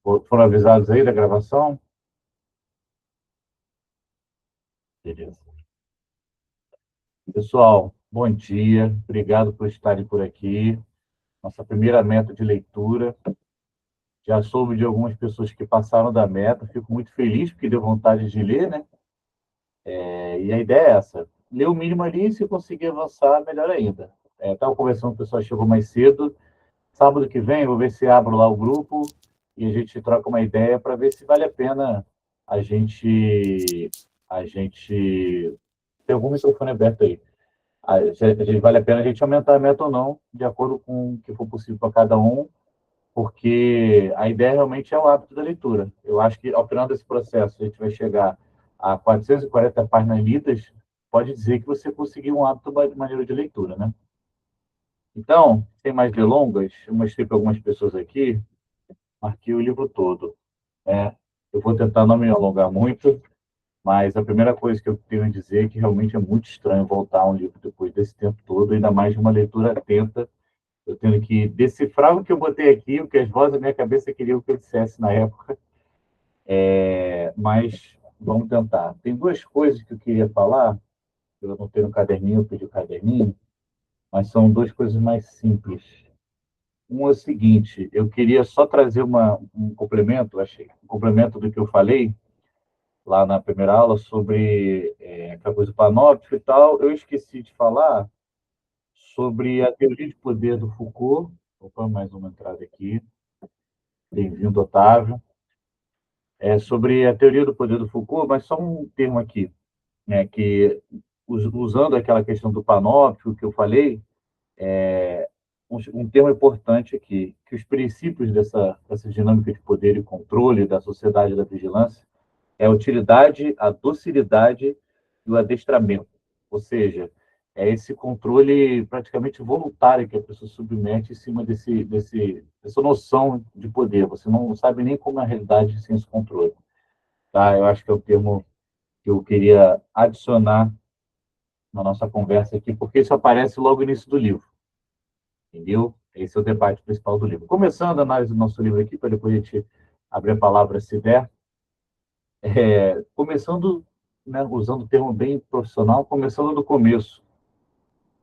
Foram avisados aí da gravação? Beleza. Pessoal, bom dia. Obrigado por estarem por aqui. Nossa primeira meta de leitura. Já soube de algumas pessoas que passaram da meta. Fico muito feliz porque deu vontade de ler, né? E a ideia é essa. Ler o mínimo ali, se conseguir avançar, melhor ainda. Estava conversando com o pessoal, chegou mais cedo. Sábado que vem, vou ver se abro lá o grupo e a gente troca uma ideia para ver se vale a pena a gente tem algum microfone aberto aí. Vale a pena a gente aumentar a meta ou não, de acordo com o que for possível para cada um, porque a ideia realmente é o hábito da leitura. Eu acho que ao final desse processo a gente vai chegar a 440 páginas lidas, pode dizer que você conseguiu um hábito de maneira de leitura, né? Então, sem mais delongas, eu mostrei para algumas pessoas aqui, marquei o livro todo. Né? Eu vou tentar não me alongar muito, mas a primeira coisa que eu tenho a dizer é que realmente é muito estranho voltar a um livro depois desse tempo todo, ainda mais de uma leitura atenta. Eu tenho que decifrar o que eu botei aqui, o que as vozes da minha cabeça queriam que eu dissesse na época, mas vamos tentar. Tem duas coisas que eu queria falar, eu não tenho um caderninho, eu pedi o caderninho, mas são duas coisas mais simples. Um é o seguinte, eu queria só trazer um complemento, achei, um complemento do que eu falei lá na primeira aula sobre aquela coisa do panóptico e tal. Eu esqueci de falar sobre a teoria de poder do Foucault. Opa, mais uma entrada aqui. Bem-vindo, Otávio. Sobre a teoria do poder do Foucault, mas só um termo aqui, né, que usando aquela questão do panóptico que eu falei, um termo importante aqui, que os princípios dessa dinâmica de poder e controle da sociedade da vigilância é a utilidade, a docilidade e o adestramento. Ou seja, é esse controle praticamente voluntário que a pessoa submete em cima dessa noção de poder. Você não sabe nem como é a realidade sem esse controle. Tá? Eu acho que é o termo que eu queria adicionar na nossa conversa aqui, porque isso aparece logo no início do livro. Entendeu? Esse é o debate principal do livro. Começando a análise do nosso livro aqui, para depois a gente abrir a palavra se der. Começando, né, usando o termo bem profissional, começando do começo.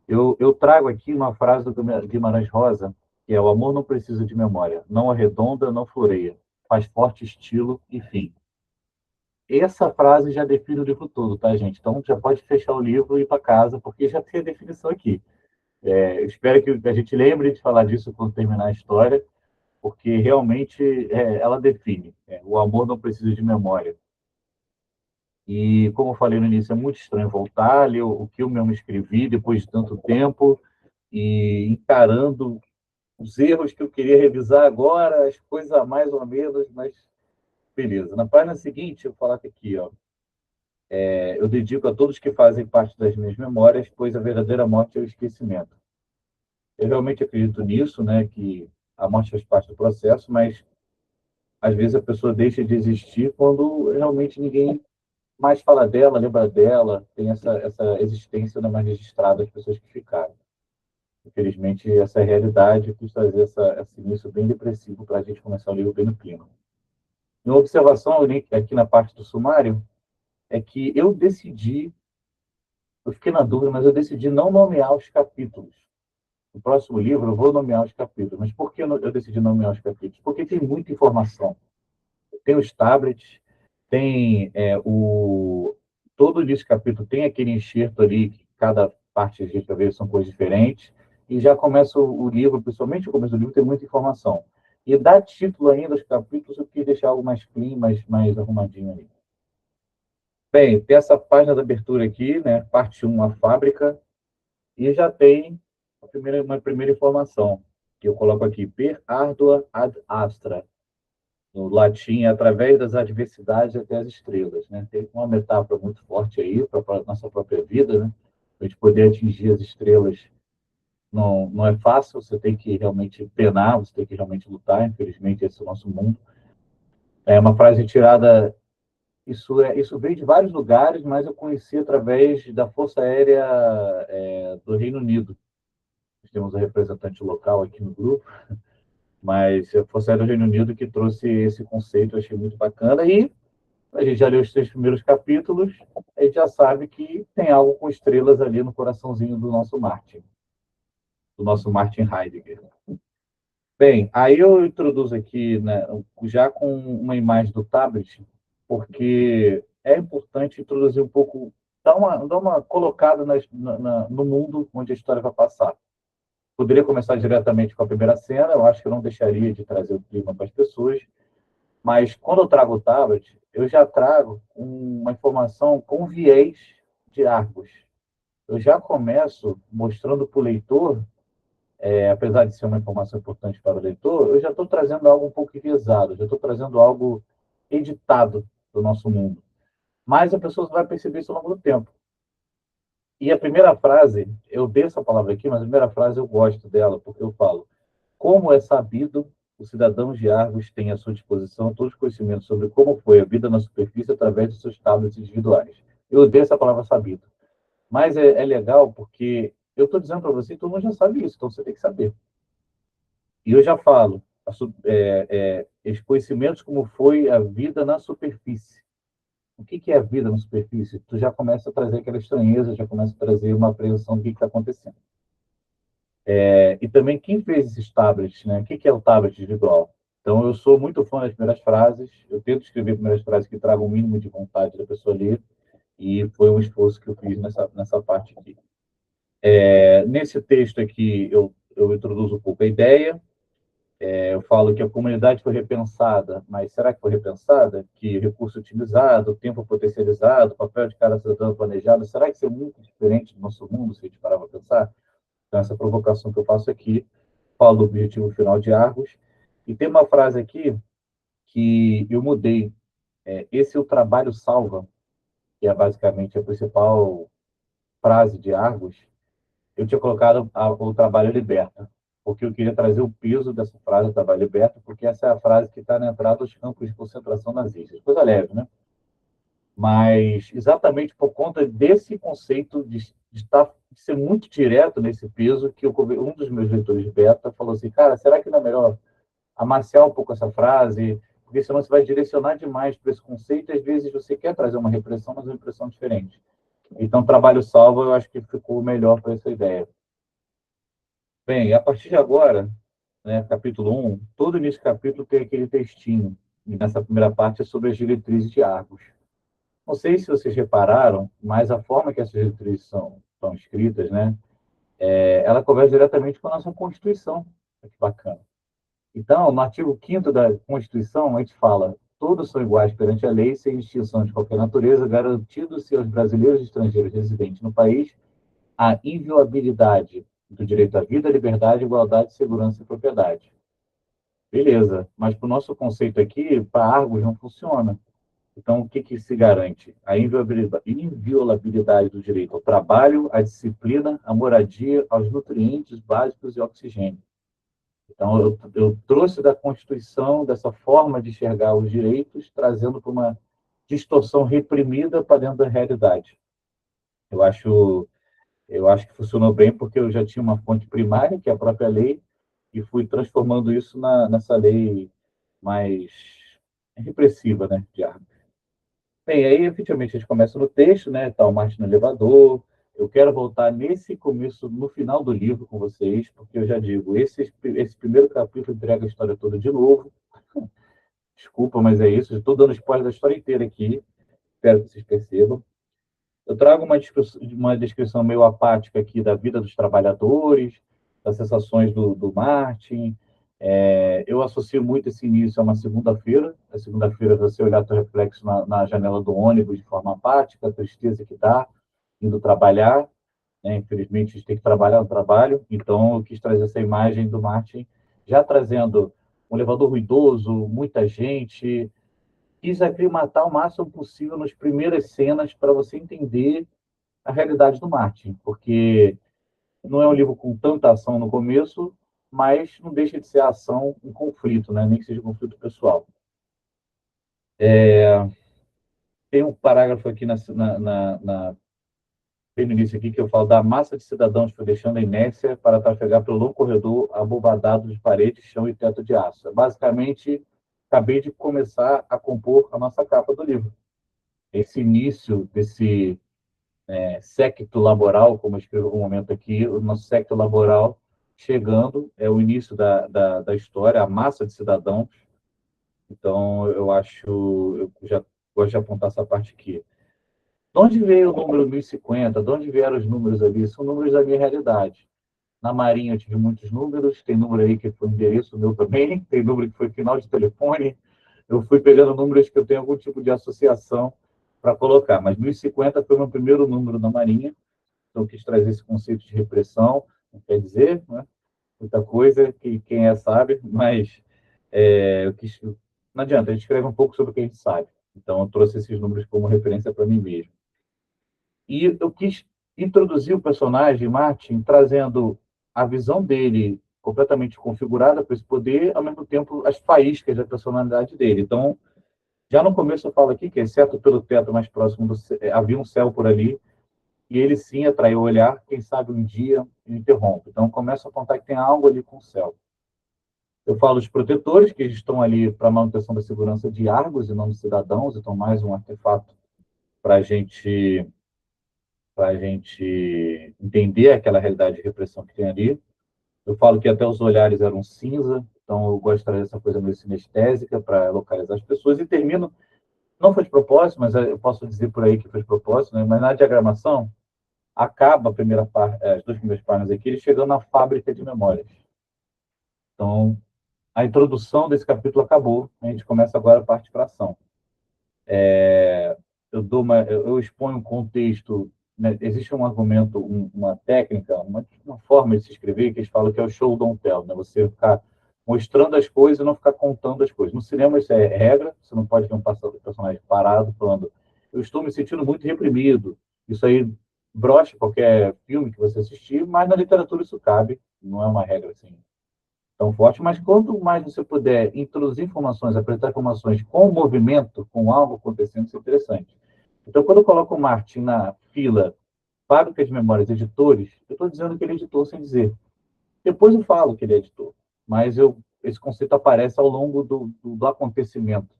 Eu trago aqui uma frase do Guimarães Rosa, que é: o amor não precisa de memória, não arredonda, não floreia, faz forte estilo e fim. Essa frase já define o livro todo, tá, gente? Então já pode fechar o livro e ir para casa, porque já tem a definição aqui. Eu espero que a gente lembre de falar disso quando terminar a história, porque realmente ela define. O amor não precisa de memória. E, como eu falei no início, é muito estranho voltar a ler o que eu mesmo escrevi depois de tanto tempo e encarando os erros que eu queria revisar agora, as coisas a mais ou menos, mas beleza. Na página seguinte, eu falo aqui, ó, eu dedico a todos que fazem parte das minhas memórias, pois a verdadeira morte é o esquecimento. Eu realmente acredito nisso, né, que a morte faz parte do processo, mas às vezes a pessoa deixa de existir quando realmente ninguém mais fala dela, lembra dela, tem essa existência não mais registrada das pessoas que ficaram. Infelizmente, essa é a realidade, quis trazer esse início bem depressivo para a gente começar o livro bem no clima. Uma observação aqui na parte do sumário é que eu fiquei na dúvida, mas eu decidi não nomear os capítulos. No próximo livro eu vou nomear os capítulos. Mas por que eu decidi nomear os capítulos? Porque tem muita informação. Tem os tablets, tem todo esse capítulo tem aquele enxerto ali, que cada parte a gente vai ver são coisas diferentes, e já começa o livro, principalmente o começo do livro, tem muita informação. E dá título ainda aos capítulos, eu quis deixar algo mais clean, mais arrumadinho ali. Bem, tem essa página da abertura aqui, né? Parte 1, a fábrica, e já tem uma primeira informação, que eu coloco aqui: per ardua ad astra. No latim, através das adversidades até as estrelas, né? Tem uma metáfora muito forte aí para a nossa própria vida, né? A gente poder atingir as estrelas não é fácil, você tem que realmente penar, você tem que realmente lutar, infelizmente esse é o nosso mundo. É uma frase tirada, isso veio de vários lugares, mas eu conheci através da Força Aérea do Reino Unido. Nós temos um representante local aqui no grupo, Mas foi sair do Reino Unido que trouxe esse conceito, eu achei muito bacana. E a gente já leu os 3 primeiros capítulos, a gente já sabe que tem algo com estrelas ali no coraçãozinho do nosso Martin Heidegger. Bem, aí eu introduzo aqui, né, já com uma imagem do tablet, porque é importante introduzir um pouco, dar uma colocada no mundo onde a história vai passar. Poderia começar diretamente com a primeira cena, eu acho que eu não deixaria de trazer o clima para as pessoas, mas quando eu trago o tablet, eu já trago uma informação com viés de Argos. Eu já começo mostrando para o leitor, apesar de ser uma informação importante para o leitor, eu já estou trazendo algo um pouco enviesado, já estou trazendo algo editado do nosso mundo. Mas a pessoa vai perceber isso ao longo do tempo. E a primeira frase, eu dei essa palavra aqui, mas a primeira frase eu gosto dela, porque eu falo: como é sabido, os cidadãos de Argos têm à sua disposição todos os conhecimentos sobre como foi a vida na superfície através de seus tablets individuais. Eu odeio essa palavra sabido. Mas é legal porque eu estou dizendo para você, todo mundo já sabe isso, então você tem que saber. E eu já falo, os conhecimentos como foi a vida na superfície. O que é a vida na superfície? Tu já começa a trazer aquela estranheza, já começa a trazer uma apreensão do que está acontecendo. E também quem fez esses tablets, né? O que é o tablet individual? Então, eu sou muito fã das primeiras frases, eu tento escrever primeiras frases que tragam o mínimo de vontade da pessoa ler, e foi um esforço que eu fiz nessa parte aqui. Nesse texto aqui, eu introduzo um pouco a ideia, eu falo que a comunidade foi repensada, mas será que foi repensada? Que recurso utilizado, tempo potencializado, papel de cada cidadão planejado, será que isso é muito diferente do nosso mundo, se a gente parar para pensar? Então, essa provocação que eu faço aqui, falo do objetivo final de Argos, e tem uma frase aqui que eu mudei. Esse é o trabalho salva, que é basicamente a principal frase de Argos. Eu tinha colocado o trabalho liberta, porque eu queria trazer o peso dessa frase, o trabalho liberta, porque essa é a frase que está na entrada dos campos de concentração nazistas. Coisa leve, né? Mas exatamente por conta desse conceito de ser muito direto nesse peso, que um dos meus leitores de beta falou assim: cara, será que não é melhor amaciar um pouco essa frase? Porque senão você vai direcionar demais para esse conceito e às vezes você quer trazer uma repressão, mas uma impressão diferente. Então, trabalho salvo, eu acho que ficou melhor para essa ideia. Bem, a partir de agora, né, capítulo 1, todo nesse capítulo tem aquele textinho. E nessa primeira parte é sobre as diretrizes de Argos. Não sei se vocês repararam, mas a forma que essas diretrizes são escritas, né, ela conversa diretamente com a nossa Constituição. Que bacana. Então, no artigo 5º da Constituição, a gente fala: todos são iguais perante a lei, sem distinção de qualquer natureza, garantido-se aos brasileiros e estrangeiros residentes no país a inviolabilidade do direito à vida, liberdade, igualdade, segurança e propriedade. Beleza, mas para o nosso conceito aqui, para Argos não funciona. Então, o que se garante? A inviolabilidade do direito ao trabalho, à disciplina, à moradia, aos nutrientes básicos e oxigênio. Então, eu trouxe da Constituição, dessa forma de enxergar os direitos, trazendo para uma distorção reprimida para dentro da realidade. Eu acho, eu acho que funcionou bem porque eu já tinha uma fonte primária, que é a própria lei, e fui transformando isso nessa lei mais repressiva, né, de armas. Bem, aí efetivamente a gente começa no texto, né? Tá o Martin no elevador. Eu quero voltar nesse começo, no final do livro com vocês, porque eu já digo, esse primeiro capítulo entrega a história toda de novo. Desculpa, mas é isso. Estou dando spoiler da história inteira aqui. Espero que vocês percebam. Eu trago uma descrição meio apática aqui da vida dos trabalhadores, das sensações do Martin. Eu associo muito esse início a uma segunda-feira. A segunda-feira, você olhar seu reflexo na janela do ônibus de forma apática, a tristeza que dá, indo trabalhar. Né? Infelizmente, a gente tem que trabalhar no trabalho. Então, eu quis trazer essa imagem do Martin, já trazendo um elevador ruidoso, muita gente. Quis aclimatar o máximo possível nas primeiras cenas para você entender a realidade do Martin, porque não é um livro com tanta ação no começo, mas não deixa de ser ação em conflito, né? Nem que seja um conflito pessoal. Tem um parágrafo aqui tem no início aqui que eu falo da massa de cidadãos foi deixando a inércia para trafegar pelo longo corredor abobadado de paredes, chão e teto de aço. Basicamente, acabei de começar a compor a nossa capa do livro. Esse início desse séquito laboral, como eu escrevo em algum momento aqui, o nosso séquito laboral chegando, é o início da história, a massa de cidadãos. Então, eu já gosto de apontar essa parte aqui. De onde veio o número 1050? De onde vieram os números ali? São números da minha realidade. Na Marinha eu tive muitos números, tem número aí que foi endereço meu também, tem número que foi final de telefone. Eu fui pegando números que eu tenho algum tipo de associação para colocar, mas 1050 foi o meu primeiro número na Marinha, então eu quis trazer esse conceito de repressão, não quer dizer, né? Muita coisa, que quem sabe, mas eu quis, não adianta, a gente escreve um pouco sobre o que a gente sabe. Então eu trouxe esses números como referência para mim mesmo. E eu quis introduzir o personagem, Martin, trazendo a visão dele completamente configurada para esse poder, ao mesmo tempo as faíscas da personalidade dele. Então, já no começo eu falo aqui que, exceto pelo teto mais próximo do céu, havia um céu por ali, e ele sim atraiu o olhar, quem sabe um dia ele interrompe. Então, começo a contar que tem algo ali com o céu. Eu falo os protetores, que estão ali para a manutenção da segurança de Argos e não dos cidadãos, então mais um artefato para a gente entender aquela realidade de repressão que tem ali. Eu falo que até os olhares eram cinza, então eu gosto de trazer essa coisa meio sinestésica para localizar as pessoas. E termino, não foi de propósito, mas eu posso dizer por aí que foi de propósito, né? Mas na diagramação, acaba a primeira parte, as duas primeiras páginas aqui, ele chegando na fábrica de memórias. Então, a introdução desse capítulo acabou, a gente começa agora a parte para ação. Eu exponho um contexto, né? Existe um argumento, uma técnica, uma forma de se escrever que eles falam que é o show don't tell, né? Você ficar mostrando as coisas e não ficar contando as coisas. No cinema isso é regra, você não pode ver um personagem parado falando eu estou me sentindo muito reprimido. Isso aí brocha qualquer filme que você assistir, mas na literatura isso cabe, não é uma regra assim tão forte, mas quanto mais você puder introduzir informações, apresentar informações com movimento, com algo acontecendo, isso é interessante. Então, quando eu coloco o Martin na fila Fábrica de Memórias Editores, eu estou dizendo que ele é editor sem dizer. Depois eu falo que ele é editor, mas esse conceito aparece ao longo do acontecimento.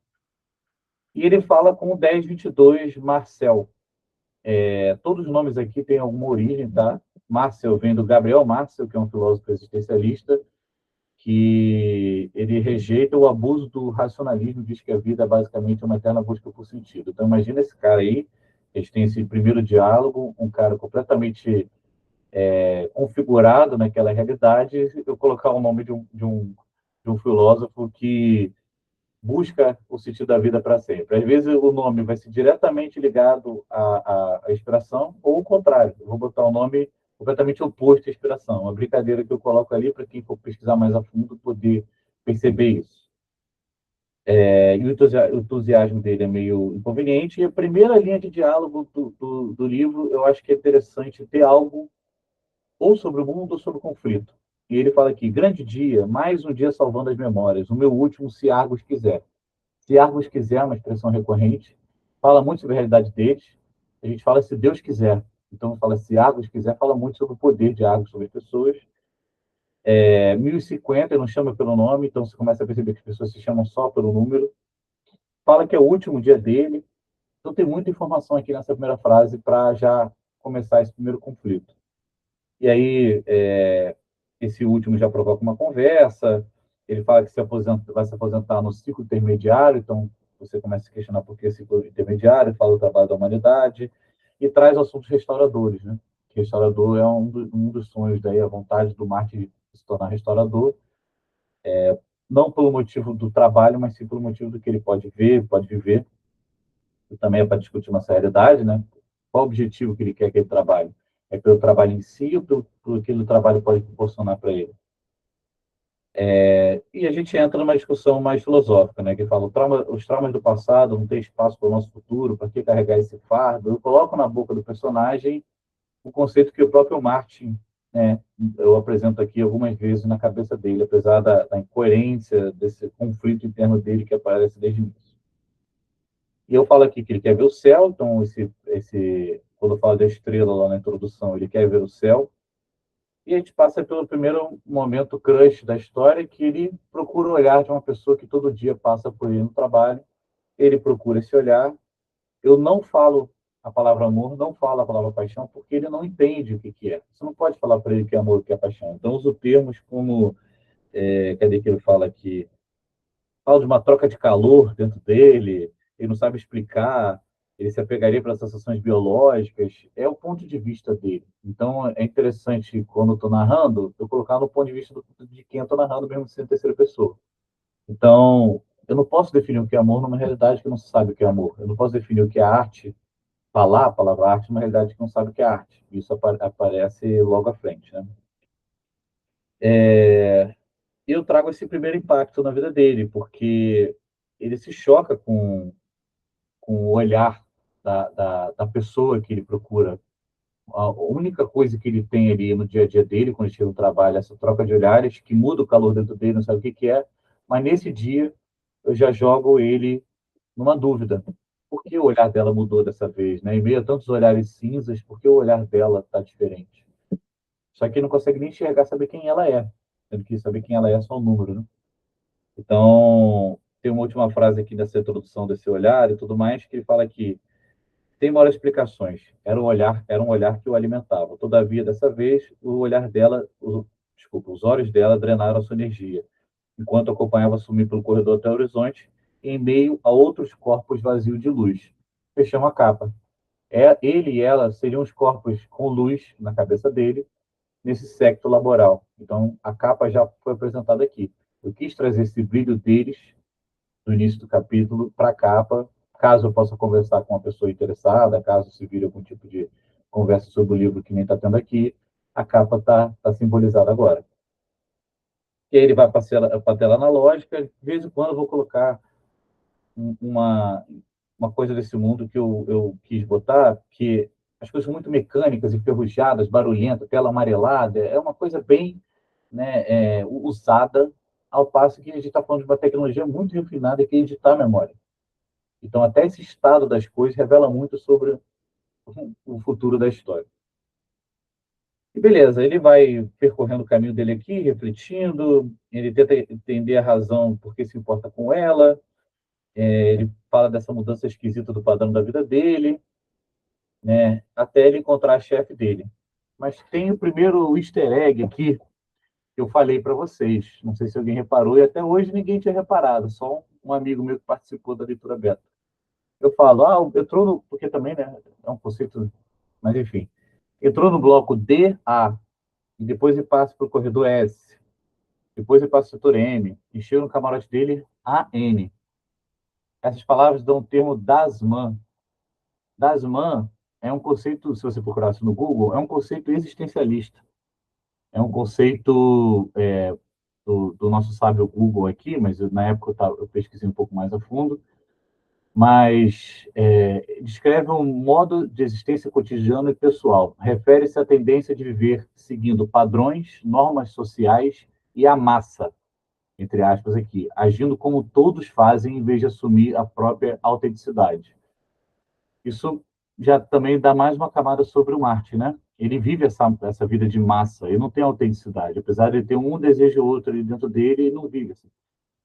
E ele fala com o 1022 Marcel. Todos os nomes aqui têm alguma origem, tá? Marcel vem do Gabriel Marcel, que é um filósofo existencialista, que ele rejeita o abuso do racionalismo, diz que a vida é basicamente uma eterna busca por sentido. Então, imagina esse cara aí, eles têm esse primeiro diálogo, um cara completamente configurado naquela realidade, eu colocar o nome de um filósofo que busca o sentido da vida para sempre. Às vezes o nome vai ser diretamente ligado à inspiração, ou o contrário, eu vou botar o nome completamente oposto à inspiração. Uma brincadeira que eu coloco ali para quem for pesquisar mais a fundo poder perceber isso. E o entusiasmo dele é meio inconveniente. E a primeira linha de diálogo do livro, eu acho que é interessante ter algo ou sobre o mundo ou sobre o conflito. E ele fala aqui: grande dia, mais um dia salvando as memórias, o meu último, se Argos quiser. Se Argos quiser, é uma expressão recorrente, fala muito sobre a realidade deles. A gente fala se Deus quiser. Então, fala se Argos quiser, fala muito sobre o poder de Argos sobre as pessoas. 1050, ele não chama pelo nome, então você começa a perceber que as pessoas se chamam só pelo número. Fala que é o último dia dele. Então, tem muita informação aqui nessa primeira frase para já começar esse primeiro conflito. E aí, esse último já provoca uma conversa. Ele fala que vai se aposentar no ciclo intermediário, então você começa a se questionar por que ciclo intermediário, fala do trabalho da humanidade, e traz assuntos restauradores, né? Que restaurador é um dos sonhos, daí, a vontade do Martin de se tornar restaurador, não pelo motivo do trabalho, mas sim pelo motivo do que ele pode ver, pode viver, e também é para discutir uma realidade, né? Qual o objetivo que ele quer que ele trabalhe? É pelo trabalho em si ou pelo que o trabalho pode proporcionar para ele? E a gente entra numa discussão mais filosófica, né, que fala os traumas do passado não tem espaço para o nosso futuro, para que carregar esse fardo? Eu coloco na boca do personagem o conceito que o próprio Martin, né, eu apresento aqui algumas vezes na cabeça dele, apesar da incoerência desse conflito interno dele que aparece desde o início. E eu falo aqui que ele quer ver o céu, então quando fala da estrela lá na introdução, ele quer ver o céu. E a gente passa pelo primeiro momento crush da história, que ele procura o olhar de uma pessoa que todo dia passa por ele no trabalho. Ele procura esse olhar. Eu não falo a palavra amor, não falo a palavra paixão, porque ele não entende o que, que é. Você não pode falar para ele que é amor, o que é paixão. Então, uso termos como, cadê que ele fala aqui? Fala de uma troca de calor dentro dele, ele não sabe explicar, ele se apegaria para as sensações biológicas, é o ponto de vista dele. Então, é interessante, quando eu estou narrando, eu colocar no ponto de vista de quem eu estou narrando, mesmo sendo terceira pessoa. Então, eu não posso definir o que é amor numa realidade que não se sabe o que é amor. Eu não posso definir o que é arte, falar a palavra arte numa realidade que não sabe o que é arte. Isso aparece logo à frente, né? Eu trago esse primeiro impacto na vida dele, porque ele se choca com o olhar da pessoa que ele procura. A única coisa que ele tem ali no dia a dia dele, quando ele chega no trabalho, é essa troca de olhares, que muda o calor dentro dele, não sabe o que que é, mas nesse dia eu já jogo ele numa dúvida. Por que o olhar dela mudou dessa vez? Né? Em meio a tantos olhares cinzas, por que o olhar dela está diferente? Só que ele não consegue nem enxergar, saber quem ela é. Tendo que saber quem ela é só um número, né? Então, tem uma última frase aqui nessa introdução desse olhar e tudo mais, que ele fala que tem maiores explicações. Era um olhar que o alimentava. Todavia, dessa vez, o olhar dela, desculpa, os olhos dela drenaram a sua energia, enquanto acompanhava sumir pelo corredor até o horizonte, em meio a outros corpos vazios de luz. Fechamos a capa. Ele e ela seriam os corpos com luz na cabeça dele, nesse secto laboral. Então, a capa já foi apresentada aqui. Eu quis trazer esse brilho deles, do início do capítulo, para a capa, caso eu possa conversar com uma pessoa interessada, caso se vire algum tipo de conversa sobre o livro que nem está tendo aqui, a capa está simbolizada agora. E aí ele vai para a tela analógica, de vez em quando eu vou colocar uma, uma coisa desse mundo que eu quis botar, que as coisas são muito mecânicas, enferrujadas, barulhentas, tela amarelada, é uma coisa bem, né, usada, ao passo que a gente está falando de uma tecnologia muito refinada que é editar a memória. Então, até esse estado das coisas revela muito sobre o futuro da história. E beleza, ele vai percorrendo o caminho dele aqui, refletindo, ele tenta entender a razão por que se importa com ela, ele fala dessa mudança esquisita do padrão da vida dele, né, até ele encontrar a chefe dele. Mas tem o primeiro easter egg aqui que eu falei para vocês. Não sei se alguém reparou, e até hoje ninguém tinha reparado, só um amigo meu que participou da leitura beta. Eu falo, entrou no. Porque também, né? É um conceito. Mas, enfim. Entrou no bloco D, A, e depois ele passa para o corredor S, depois ele passa para o setor M, e chega no camarote dele, A, N. Essas palavras dão o termo Dasman. Dasman é um conceito, se você procurasse no Google, é um conceito existencialista. É um conceito do nosso sábio Google aqui, mas na época eu pesquisei um pouco mais a fundo, mas descreve um modo de existência cotidiano e pessoal. Refere-se à tendência de viver seguindo padrões, normas sociais e a massa, entre aspas aqui, agindo como todos fazem em vez de assumir a própria autenticidade. Isso já também dá mais uma camada sobre o Marte, né? Ele vive essa vida de massa, ele não tem autenticidade, apesar de ter um desejo ou outro ali dentro dele, ele não vive assim.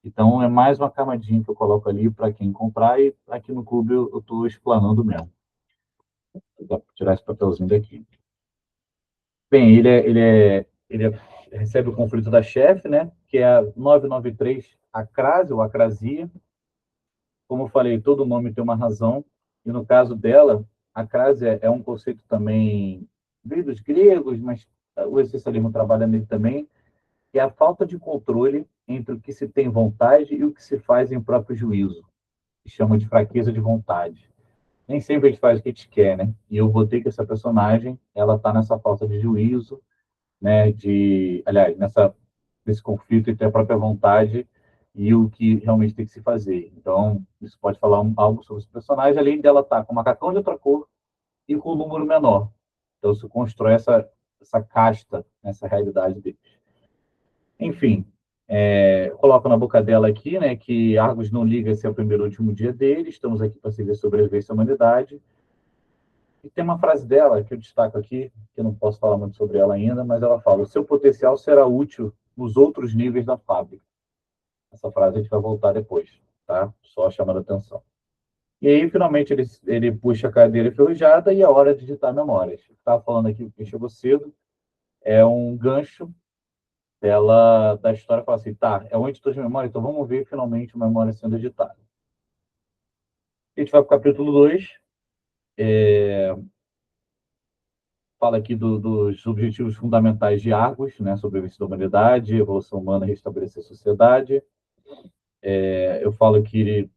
Então, é mais uma camadinha que eu coloco ali para quem comprar, e aqui no clube eu estou explanando mesmo. Vou tirar esse papelzinho daqui. Bem, recebe o conflito da chefe, né? Que é a 993 acrase ou acrasia. Como eu falei, todo nome tem uma razão. E no caso dela, acrase é um conceito também veio dos gregos, mas o existencialismo trabalha nele também, que é a falta de controle entre o que se tem vontade e o que se faz em próprio juízo, que chama de fraqueza de vontade. Nem sempre a gente faz o que a gente quer, né? E eu botei que essa personagem, ela tá nessa falta de juízo, né? Aliás, nesse conflito entre a própria vontade e o que realmente tem que se fazer. Então, isso pode falar algo sobre esse personagem, além dela estar com um macacão de outra cor e com um número menor. Então, isso constrói essa casta, essa realidade dele. Enfim, coloco na boca dela aqui, né, que Argos não liga se é o primeiro ou último dia dele, estamos aqui para servir a sobrevivência à humanidade. E tem uma frase dela que eu destaco aqui, que eu não posso falar muito sobre ela ainda, mas ela fala: o seu potencial será útil nos outros níveis da fábrica. Essa frase a gente vai voltar depois, tá? Só chamando a atenção. E aí, finalmente, ele puxa a cadeira enferrujada e é hora de digitar memórias. Estava falando aqui, quem chegou cedo, é um gancho dela, da história, fala assim, tá, é um editor de memória, então vamos ver finalmente a memória sendo editada. A gente vai para o capítulo 2, fala aqui dos objetivos fundamentais de Argos, né, sobrevivência da humanidade, evolução humana, restabelecer a sociedade. Eu falo que ele,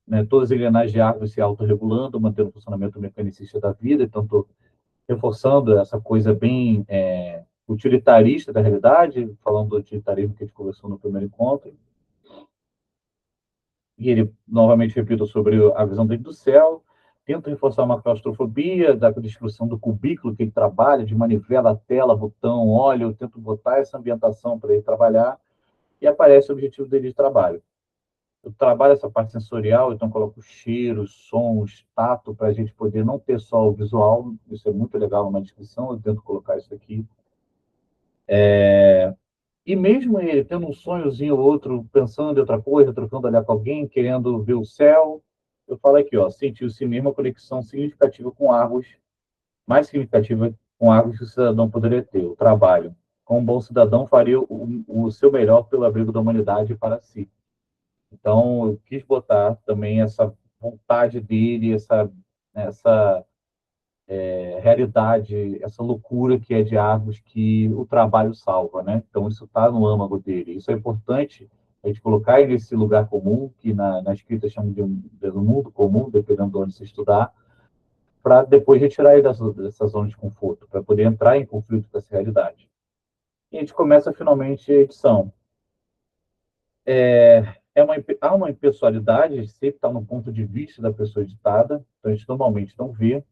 né, todas as engrenagens de Argos se autorregulando, mantendo o funcionamento mecanicista da vida, então estou reforçando essa coisa bem utilitarista da realidade, falando do utilitarismo que a gente conversou no primeiro encontro. E ele, novamente, repito sobre a visão dele do céu, tenta reforçar uma claustrofobia, da descrição do cubículo que ele trabalha, de manivela, tela, botão, óleo, eu tento botar essa ambientação para ele trabalhar, e aparece o objetivo dele de trabalho. Eu trabalho essa parte sensorial, então coloco cheiros, sons, tato, para a gente poder não ter só o visual, isso é muito legal numa descrição, eu tento colocar isso aqui. E mesmo ele tendo um sonhozinho ou outro, pensando em outra coisa, trocando olhar com alguém, querendo ver o céu, eu falo aqui, ó, sentiu-se mesmo uma conexão significativa com Argos, mais significativa com Argos que o cidadão poderia ter, o trabalho. Como um bom cidadão, faria o seu melhor pelo abrigo da humanidade para si. Então, eu quis botar também essa vontade dele, essa realidade, essa loucura que é de Argos que o trabalho salva, né? Então, isso está no âmago dele. Isso é importante a gente colocar ele nesse lugar comum, que na escrita chama de um mundo comum, dependendo de onde se estudar, para depois retirar ele dessa zona de conforto, para poder entrar em conflito com essa realidade. E a gente começa finalmente a edição. Há uma impessoalidade, sempre está no ponto de vista da pessoa editada, então a gente normalmente não vê.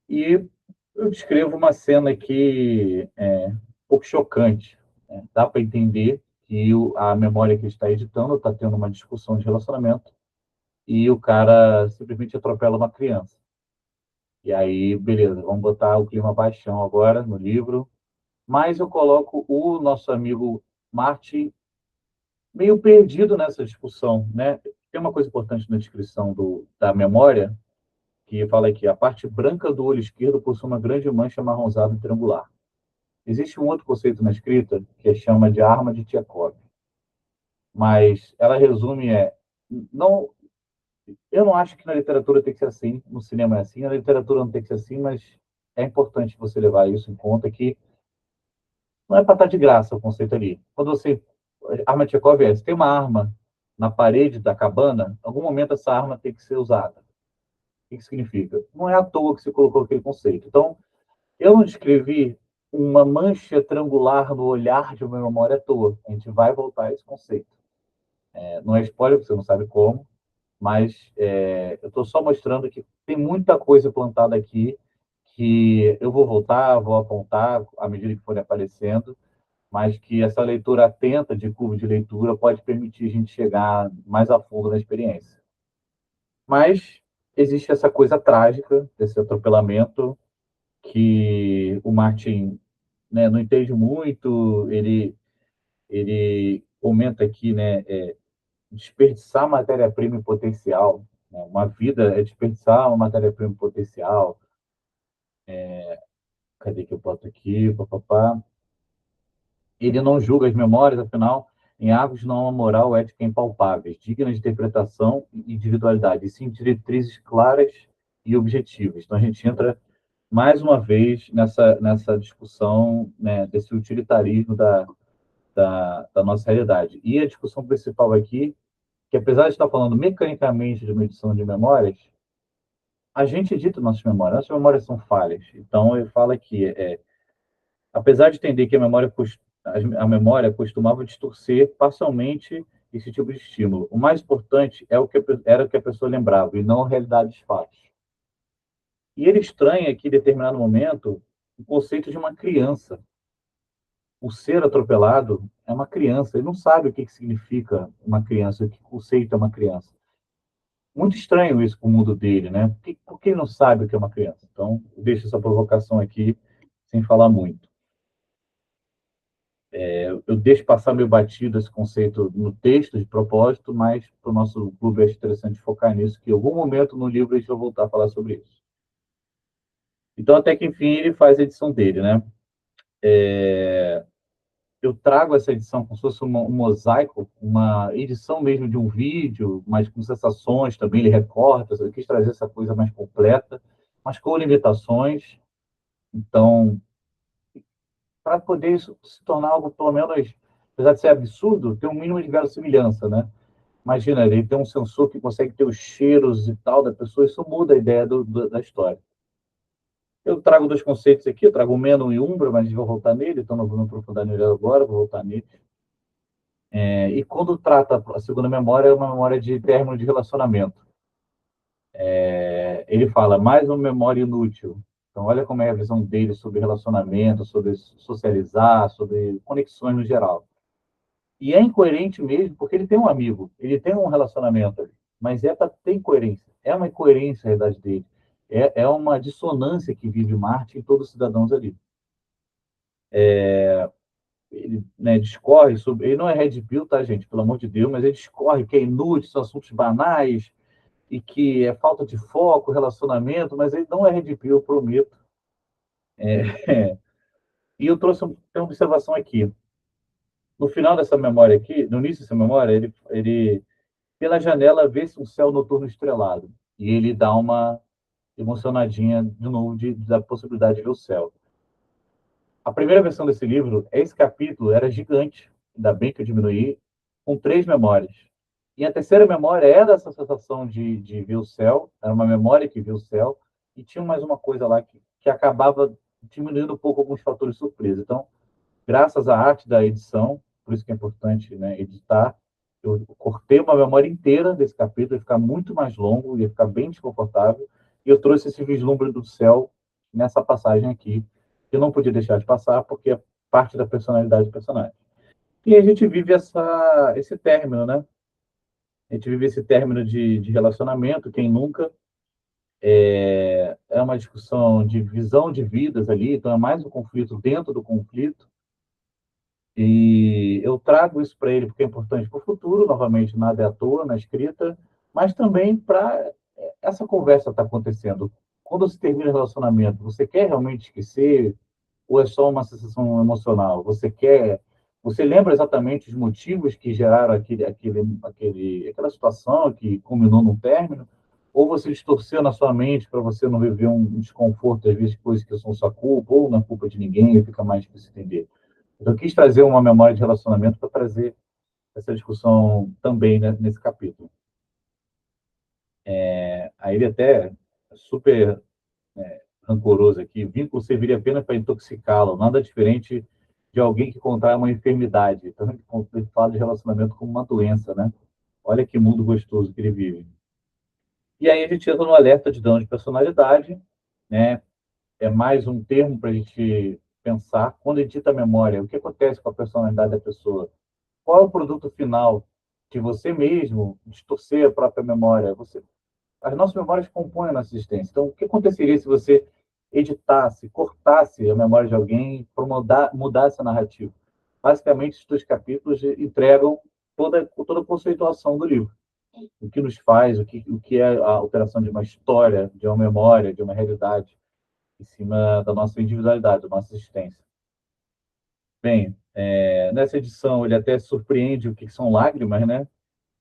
E eu descrevo uma cena que é um pouco chocante. Né? Dá para entender que a memória que está editando está tendo uma discussão de relacionamento e o cara simplesmente atropela uma criança. E aí, beleza, vamos botar o clima baixão agora no livro. Mas eu coloco o nosso amigo Martin meio perdido nessa discussão, né? Tem uma coisa importante na descrição da memória, que fala aqui, a parte branca do olho esquerdo possui uma grande mancha amarronzada e triangular. Existe um outro conceito na escrita que chama de arma de Tchekov, mas ela resume não, eu não acho que na literatura tem que ser assim, no cinema é assim, na literatura não tem que ser assim, mas é importante você levar isso em conta que não é para estar de graça o conceito ali. Quando você arma de Tchekov se tem uma arma na parede da cabana, em algum momento essa arma tem que ser usada. O que significa? Não é à toa que você colocou aquele conceito. Então, eu não descrevi uma mancha triangular no olhar de uma memória à toa. A gente vai voltar a esse conceito. Não é spoiler, porque você não sabe como, mas eu estou só mostrando que tem muita coisa plantada aqui que eu vou voltar, vou apontar à medida que forem aparecendo, mas que essa leitura atenta de curva de leitura pode permitir a gente chegar mais a fundo na experiência. Mas existe essa coisa trágica desse atropelamento que o Martin, né, não entende muito, ele comenta aqui, né, desperdiçar matéria-prima em potencial, né, uma vida é desperdiçar uma matéria-prima em potencial, cadê que eu boto aqui, papapá. Ele não julga as memórias, afinal, em Argos não há uma moral ética impalpáveis, digna de interpretação e individualidade, e sim diretrizes claras e objetivas. Então a gente entra mais uma vez nessa discussão, né, desse utilitarismo da nossa realidade. E a discussão principal aqui, que apesar de estar falando mecanicamente de medição de memórias, a gente edita nossas memórias são falhas. Então, ele fala que, apesar de entender que a memória costumava distorcer parcialmente esse tipo de estímulo, o mais importante era o que a pessoa lembrava, e não a realidade dos fatos. E ele estranha aqui, em determinado momento, o conceito de uma criança. O ser atropelado é uma criança, ele não sabe o que significa uma criança, o que conceito é uma criança. Muito estranho isso com o mundo dele, né? Por que ele não sabe o que é uma criança? Então, eu deixo essa provocação aqui, sem falar muito. Eu deixo passar meio batido esse conceito no texto, de propósito, mas para o nosso clube é interessante focar nisso, que em algum momento no livro a gente vai voltar a falar sobre isso. Então, até que enfim, ele faz a edição dele, né? Eu trago essa edição como se fosse um mosaico, uma edição mesmo de um vídeo, mas com sensações também, ele recorta, eu quis trazer essa coisa mais completa, mas com limitações. Então, para poder isso se tornar algo, pelo menos, apesar de ser absurdo, ter um mínimo de verossimilhança, né? Imagina, ele tem um sensor que consegue ter os cheiros e tal da pessoa, isso muda a ideia da história. Eu trago dois conceitos aqui, eu trago o Menon e Umbra, mas vou voltar nele, então não vou me aprofundar nele agora, vou voltar nele. E quando trata a segunda memória, é uma memória de término de relacionamento. Ele fala, mais uma memória inútil. Então, olha como é a visão dele sobre relacionamento, sobre socializar, sobre conexões no geral. E é incoerente mesmo, porque ele tem um amigo, ele tem um relacionamento ali, mas para ter incoerência. É uma incoerência a realidade dele. É uma dissonância que vive Marte e todos os cidadãos ali. Ele, né, discorre sobre. Ele não é Red Pill, tá, gente? Pelo amor de Deus, mas ele discorre que é inútil, são assuntos banais e que é falta de foco, relacionamento, mas ele não é Red Pill, eu prometo. E eu trouxe uma observação aqui. No final dessa memória aqui, no início dessa memória, ele pela janela vê-se um céu noturno estrelado. E ele dá uma emocionadinha de novo da possibilidade de ver o céu. A primeira versão desse livro, esse capítulo era gigante, ainda bem que eu diminuí, com 3 memórias. E a terceira memória era essa sensação de ver o céu, era uma memória que viu o céu, e tinha mais uma coisa lá que acabava diminuindo um pouco alguns fatores de surpresa. Então, graças à arte da edição, por isso que é importante, né, editar, eu cortei uma memória inteira desse capítulo, ia ficar muito mais longo, ia ficar bem desconfortável, e eu trouxe esse vislumbre do céu nessa passagem aqui, que eu não podia deixar de passar, porque é parte da personalidade do personagem. E a gente vive esse término, né? A gente vive esse término de relacionamento, quem nunca. É uma discussão de visão de vidas ali, então é mais um conflito dentro do conflito. E eu trago isso para ele porque é importante para o futuro, novamente, nada é à toa na escrita, mas também para essa conversa estar acontecendo. Quando se termina o relacionamento, você quer realmente esquecer ou é só uma sensação emocional? Você lembra exatamente os motivos que geraram aquela situação que culminou num término? Ou você distorceu na sua mente para você não viver um desconforto, às vezes, coisas que são sua culpa, ou não é culpa de ninguém, e fica mais difícil entender. Então, eu quis trazer uma memória de relacionamento para trazer essa discussão também, né, nesse capítulo. Aí ele até é super rancoroso aqui. Vínculo serviria apenas para intoxicá-lo, nada diferente de alguém que contrai uma enfermidade. Então, ele fala de relacionamento como uma doença, né? Olha que mundo gostoso que ele vive. E aí a gente entra no alerta de dano de personalidade, né? É mais um termo para a gente pensar. Quando edita a memória, o que acontece com a personalidade da pessoa? Qual é o produto final que você mesmo distorcer a própria memória? As nossas memórias compõem a nossa existência. Então, o que aconteceria se você editasse, cortasse a memória de alguém para mudar essa narrativa? Basicamente, os dois capítulos entregam toda a conceituação do livro. O que nos faz, o que é a alteração de uma história, de uma memória, de uma realidade, em cima da nossa individualidade, da nossa existência. Bem, nessa edição ele até surpreende o que são lágrimas, né?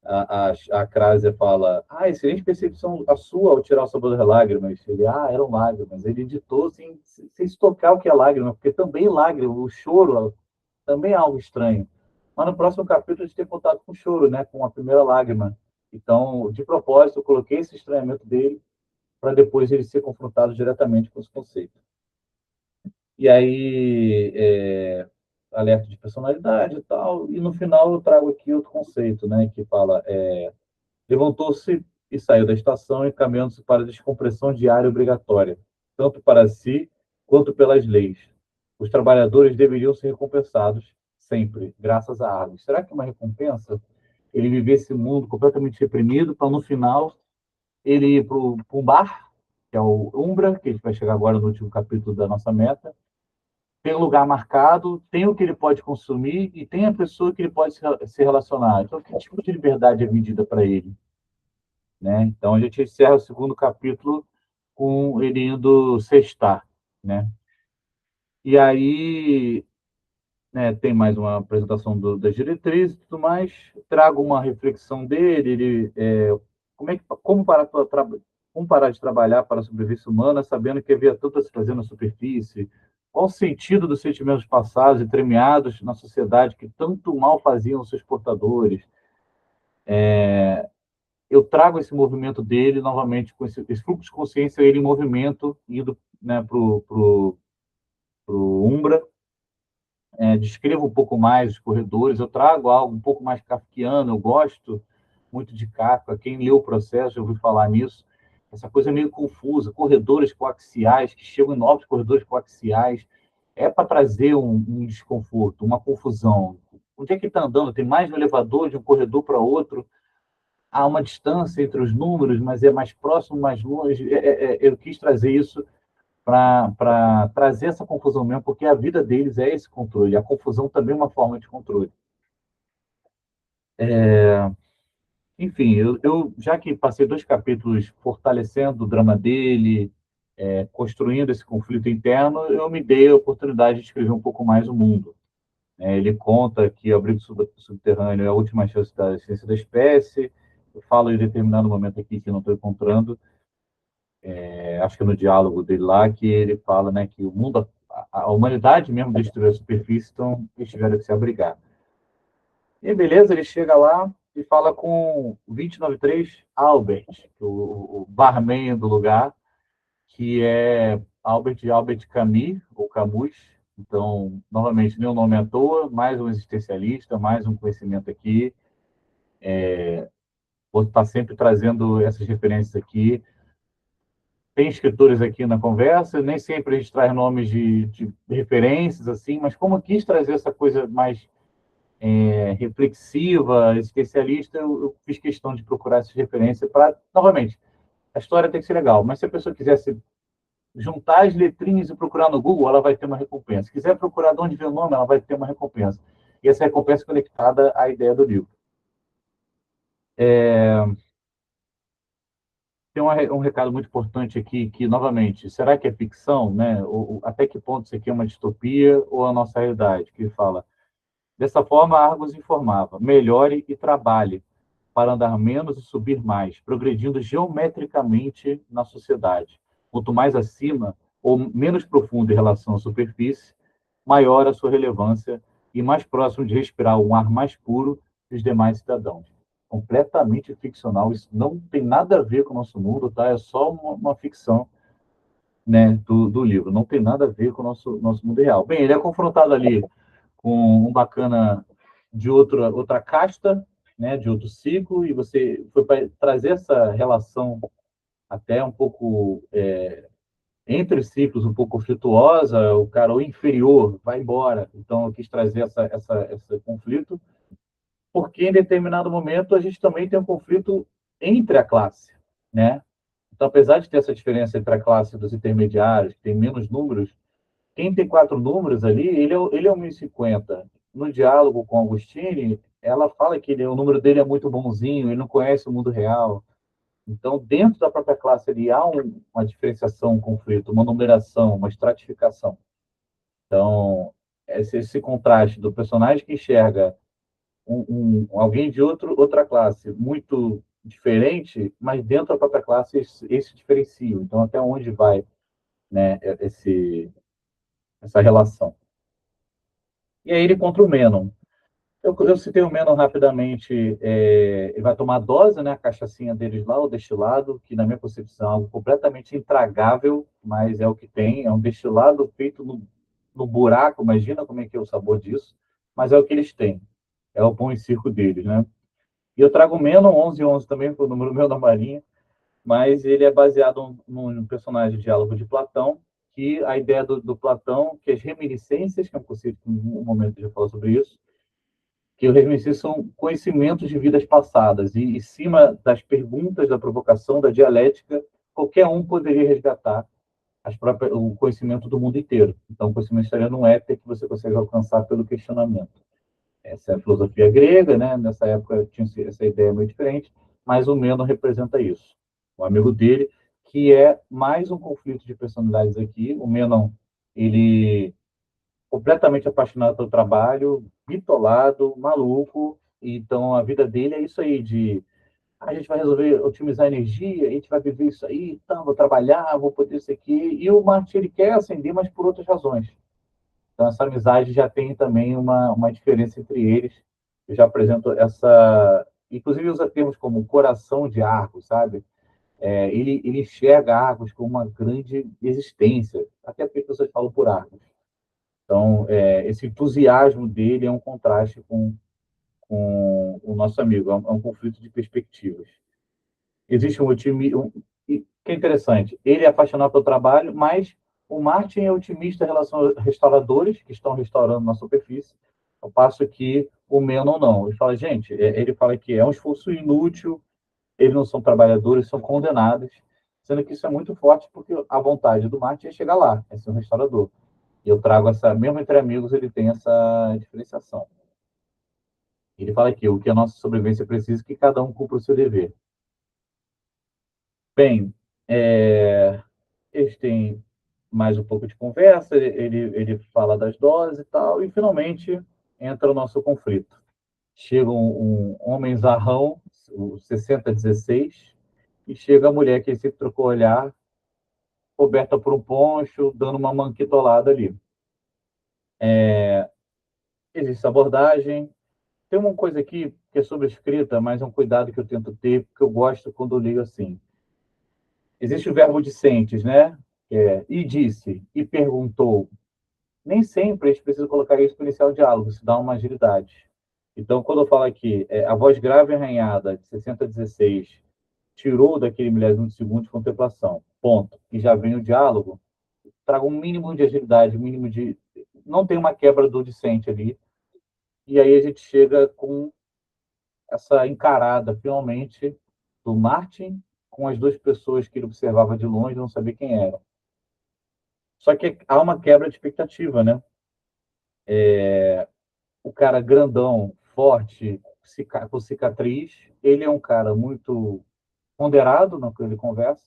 A Crásia fala, excelente percepção a sua ao tirar o sabor das lágrimas. Ele, eram lágrimas. Ele editou sem se tocar o que é lágrima, porque também lágrima, o choro também é algo estranho. Mas no próximo capítulo a gente tem contato com o choro, né? Com a primeira lágrima. Então, de propósito, eu coloquei esse estranhamento dele para depois ele ser confrontado diretamente com esse conceito. E aí, alerta de personalidade e tal. E no final eu trago aqui outro conceito, né? Que fala... levantou-se e saiu da estação, encaminhando-se para a descompressão diária obrigatória, tanto para si quanto pelas leis. Os trabalhadores deveriam ser recompensados sempre, graças à árvore. Será que é uma recompensa? Ele viver esse mundo completamente reprimido para, no final, ele ir para um bar, que é o Umbra, que a gente vai chegar agora no último capítulo da nossa meta. Tem um lugar marcado, tem o que ele pode consumir e tem a pessoa que ele pode se relacionar. Então, que tipo de liberdade é vendida para ele? Né? Então, a gente encerra o segundo capítulo com ele indo sextar. Né? E aí, né, tem mais uma apresentação das diretrizes e tudo mais, trago uma reflexão dele, como parar de trabalhar para a sobrevivência humana, sabendo que havia tanto a se fazer na superfície, qual o sentido dos sentimentos passados e premiados na sociedade que tanto mal faziam os seus portadores. Eu trago esse movimento dele novamente, com esse fluxo de consciência, ele em movimento, indo, né, para o Umbra. Descrevo um pouco mais os corredores, eu trago algo um pouco mais kafkiano, eu gosto muito de Kafka, quem leu o processo já ouviu falar nisso, essa coisa meio confusa, corredores coaxiais, que chegam em novos corredores coaxiais, é para trazer um desconforto, uma confusão. Onde é que ele está andando? Tem mais um elevador de um corredor para outro, há uma distância entre os números, mas é mais próximo, mais longe. Eu quis trazer isso para trazer essa confusão mesmo, porque a vida deles é esse controle. A confusão também é uma forma de controle. Enfim, eu já que passei 2 capítulos fortalecendo o drama dele, construindo esse conflito interno, eu me dei a oportunidade de escrever um pouco mais o mundo. Ele conta que o abrigo subterrâneo é a última chance da existência da espécie. Eu falo em determinado momento aqui que não estou encontrando, acho que é no diálogo dele lá, que ele fala, né, que o mundo, a humanidade mesmo destruiu a superfície, então eles tiveram que se abrigar. E beleza, ele chega lá e fala com o 293 Albert, o barman do lugar, que é Albert Camus, ou Camus. Então, novamente, nem o nome é à toa, mais um existencialista, mais um conhecimento aqui. Vou estar sempre trazendo essas referências aqui. Tem escritores aqui na conversa, nem sempre a gente traz nomes de referências, assim, mas como eu quis trazer essa coisa mais reflexiva, existencialista, eu fiz questão de procurar essas referências para, novamente, a história tem que ser legal, mas se a pessoa quisesse juntar as letrinhas e procurar no Google, ela vai ter uma recompensa. Se quiser procurar de onde vem o nome, ela vai ter uma recompensa. E essa recompensa é conectada à ideia do livro. Tem um recado muito importante aqui, que, novamente, será que é ficção? Né? Até que ponto isso aqui é uma distopia ou a nossa realidade? Que fala, dessa forma, Argos informava, melhore e trabalhe para andar menos e subir mais, progredindo geometricamente na sociedade. Quanto mais acima ou menos profundo em relação à superfície, maior a sua relevância e mais próximo de respirar um ar mais puro que os demais cidadãos. Completamente ficcional, isso não tem nada a ver com o nosso mundo, tá? É só uma ficção, né, do livro, não tem nada a ver com o nosso mundo real. Bem, ele é confrontado ali com um bacana de outra casta, né, de outro ciclo, e você foi para trazer essa relação até um pouco entre ciclos, um pouco conflituosa, o cara o inferior vai embora. Então, eu quis trazer esse conflito, porque em determinado momento a gente também tem um conflito entre a classe, né? Então, apesar de ter essa diferença entre a classe dos intermediários, que tem menos números, quem tem 4 números ali, ele é 1.050. No diálogo com Agostini, ela fala que o número dele é muito bonzinho, ele não conhece o mundo real. Então, dentro da própria classe ali, há uma diferenciação, um conflito, uma numeração, uma estratificação. Então, esse contraste do personagem que enxerga alguém de outra classe muito diferente, mas dentro da própria classe esse diferencia. Então, até onde vai, né, essa relação? E aí ele contra o Menon. Eu citei o Menon rapidamente. Ele vai tomar a dose, né, a cachaçinha deles lá, o destilado, que na minha concepção é algo completamente intragável, mas é o que tem. É um destilado feito no buraco, imagina como é que é o sabor disso, mas é o que eles têm. É o pão e circo deles, né? E eu trago o Menon 1111 também, foi o número meu da Marinha, mas ele é baseado num personagem de diálogo de Platão, que a ideia do Platão, que as reminiscências, que é um conceito que em um momento já falou sobre isso, que os reminiscências são conhecimentos de vidas passadas, e em cima das perguntas, da provocação, da dialética, qualquer um poderia resgatar o conhecimento do mundo inteiro. Então, o conhecimento estaria num éter que você consegue alcançar pelo questionamento. Essa é a filosofia grega, né? Nessa época tinha essa ideia meio diferente, mas o Meno representa isso. O amigo dele, que é mais um conflito de personalidades aqui. O Meno, ele completamente apaixonado pelo trabalho, bitolado, maluco. Então, a vida dele é isso aí de a gente vai resolver otimizar a energia, a gente vai viver isso aí, então, vou trabalhar, vou poder isso aqui. E o Martin, ele quer ascender, mas por outras razões. Então, essa amizade já tem também uma diferença entre eles. Eu já apresento essa. Inclusive, usa termos como coração de Argos, sabe? Ele enxerga Argos como uma grande existência, até porque as pessoas falam por Argos. Então, esse entusiasmo dele é um contraste com o nosso amigo, é um conflito de perspectivas. Existe um otimismo, que é interessante, ele é apaixonado pelo trabalho, mas o Martin é otimista em relação aos restauradores que estão restaurando na superfície, ao passo que o Menon não. Ele fala, gente, ele fala que é um esforço inútil, eles não são trabalhadores, são condenados, sendo que isso é muito forte porque a vontade do Martin é chegar lá, é ser um restaurador. E eu trago essa, mesmo entre amigos, ele tem essa diferenciação. Ele fala que o que a nossa sobrevivência precisa é que cada um cumpra o seu dever. Bem, eles têm mais um pouco de conversa, ele fala das doses e tal, e finalmente entra o nosso conflito. Chega um homem zarrão, o 6016, e chega a mulher que sempre trocou olhar, coberta por um poncho, dando uma manquitolada ali. Existe abordagem. Tem uma coisa aqui que é sobre escrita, mas é um cuidado que eu tento ter, porque eu gosto quando eu leio assim. Existe o verbo dissentes, né? E disse, e perguntou. Nem sempre a gente precisa colocar isso para iniciar o diálogo, isso dá uma agilidade. Então, quando eu falo aqui, a voz grave e arranhada de 6016 tirou daquele milésimo de segundo de contemplação, ponto, e já vem o diálogo, traga um mínimo de agilidade, um mínimo de... Não tem uma quebra do dissente ali, e aí a gente chega com essa encarada, finalmente, do Martin com as duas pessoas que ele observava de longe, não sabia quem eram. Só que há uma quebra de expectativa, né? O cara grandão, forte, com cicatriz, ele é um cara muito ponderado no que ele conversa,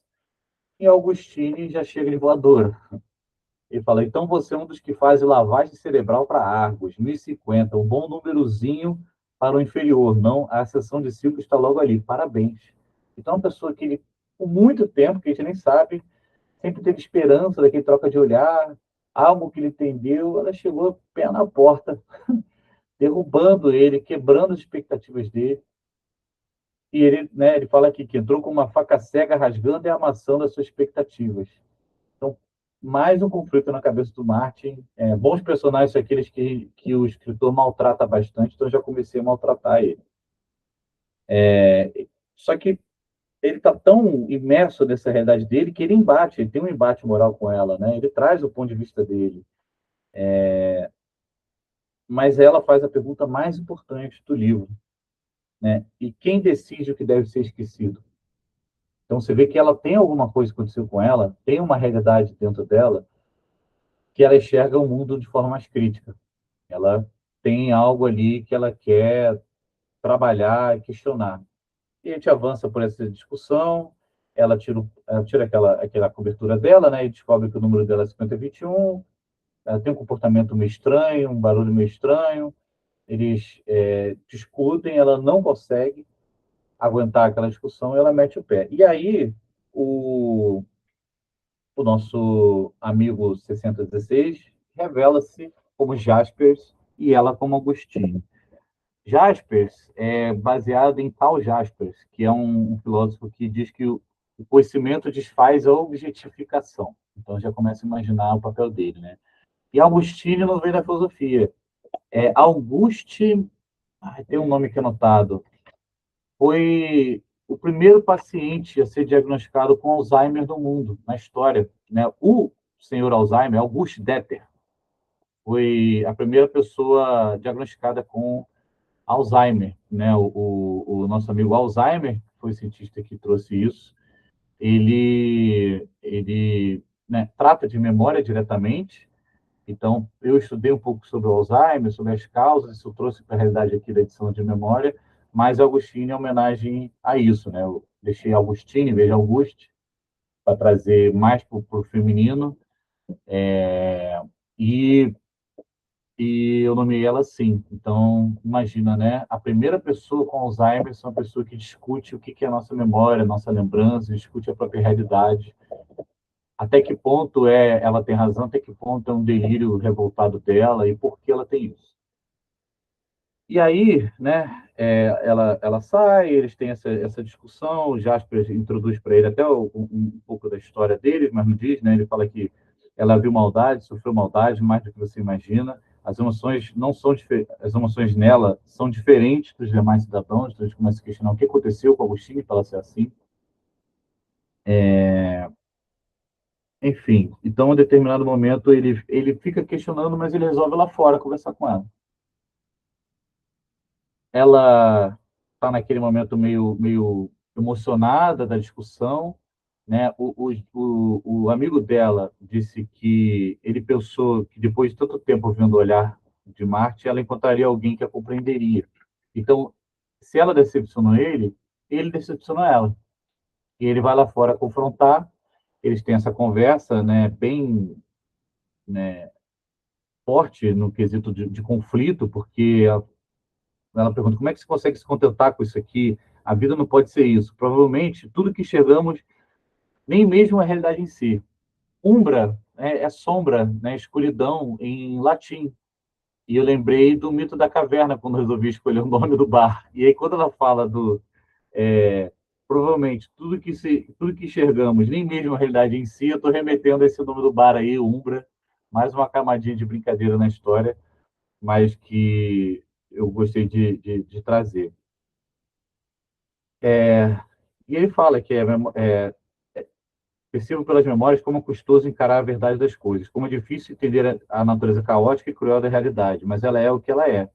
e Augustine já chega de voadora. Ele fala, então você é um dos que faz lavagem cerebral para Argos, 1050, um bom númerozinho para o inferior, não, a seção de ciclo está logo ali, parabéns. Então, uma pessoa que ele, por muito tempo, que a gente nem sabe, sempre teve esperança daquele troca de olhar, algo que ele entendeu, ela chegou pé na porta, derrubando ele, quebrando as expectativas dele. E ele, né, ele fala aqui que entrou com uma faca cega, rasgando e amassando as suas expectativas. Então, mais um conflito na cabeça do Martin. Bons personagens são aqueles que o escritor maltrata bastante, então eu já comecei a maltratar ele. Só que ele está tão imerso nessa realidade dele que ele tem um embate moral com ela, né? Ele traz o ponto de vista dele. Mas ela faz a pergunta mais importante do livro, né? E quem decide o que deve ser esquecido? Então você vê que ela tem alguma coisa que aconteceu com ela, tem uma realidade dentro dela que ela enxerga o mundo de forma mais crítica. Ela tem algo ali que ela quer trabalhar e questionar. E a gente avança por essa discussão, ela tira aquela cobertura dela, né, e descobre que o número dela é 5021, ela tem um comportamento meio estranho, um barulho meio estranho, eles discutem, ela não consegue aguentar aquela discussão e ela mete o pé. E aí, o, o nosso amigo 6016 revela-se como Jaspers e ela como Agostinho. Jaspers é baseado em Karl Jaspers, que é um filósofo que diz que o conhecimento desfaz a objetificação. Então já começa a imaginar o papel dele, né? E Agostinho não vem da filosofia. Auguste, tem um nome que é anotado, foi o primeiro paciente a ser diagnosticado com Alzheimer do mundo, na história. Né? O senhor Alzheimer, Auguste Deter, foi a primeira pessoa diagnosticada com Alzheimer, né? O nosso amigo Alzheimer, que foi o cientista que trouxe isso, ele né, trata de memória diretamente. Então, eu estudei um pouco sobre o Alzheimer, sobre as causas, isso eu trouxe para a realidade aqui da edição de memória, mas Agostini é homenagem a isso, né? Eu deixei Augustine em vez de Auguste, para trazer mais para o feminino, e, e eu nomeei ela assim. Então, imagina, né? A primeira pessoa com Alzheimer é uma pessoa que discute o que é a nossa memória, a nossa lembrança, discute a própria realidade. Até que ponto ela tem razão, até que ponto é um delírio revoltado dela e por que ela tem isso. E aí, né, ela sai, eles têm essa discussão, o Jasper introduz para ele até um pouco da história dele, mas não diz, né? Ele fala que ela viu maldade, sofreu maldade, mais do que você imagina. As emoções não são as emoções nela são diferentes dos demais cidadãos, então a gente começa a questionar o que aconteceu com a Agostinho para ela ser assim. Enfim, então, em determinado momento, ele fica questionando, mas ele resolve lá fora conversar com ela. Ela está naquele momento meio emocionada da discussão, né? O amigo dela disse que ele pensou que depois de tanto tempo vendo o olhar de Marte, ela encontraria alguém que a compreenderia. Então, se ela decepcionou ele decepcionou ela. E ele vai lá fora confrontar, eles têm essa conversa, né, bem, né, forte no quesito de conflito, porque ela pergunta como é que você consegue se contentar com isso aqui? A vida não pode ser isso. Provavelmente, tudo que enxergamos, nem mesmo a realidade em si. Umbra é sombra, né? Escuridão em latim. E eu lembrei do mito da caverna quando resolvi escolher o nome do bar. E aí, quando ela fala é, provavelmente, tudo que enxergamos, nem mesmo a realidade em si, eu estou remetendo a esse nome do bar aí, Umbra, mais uma camadinha de brincadeira na história, mas que eu gostei de trazer. E ele fala que percebo pelas memórias como é custoso encarar a verdade das coisas, como é difícil entender a natureza caótica e cruel da realidade, mas ela é o que ela é.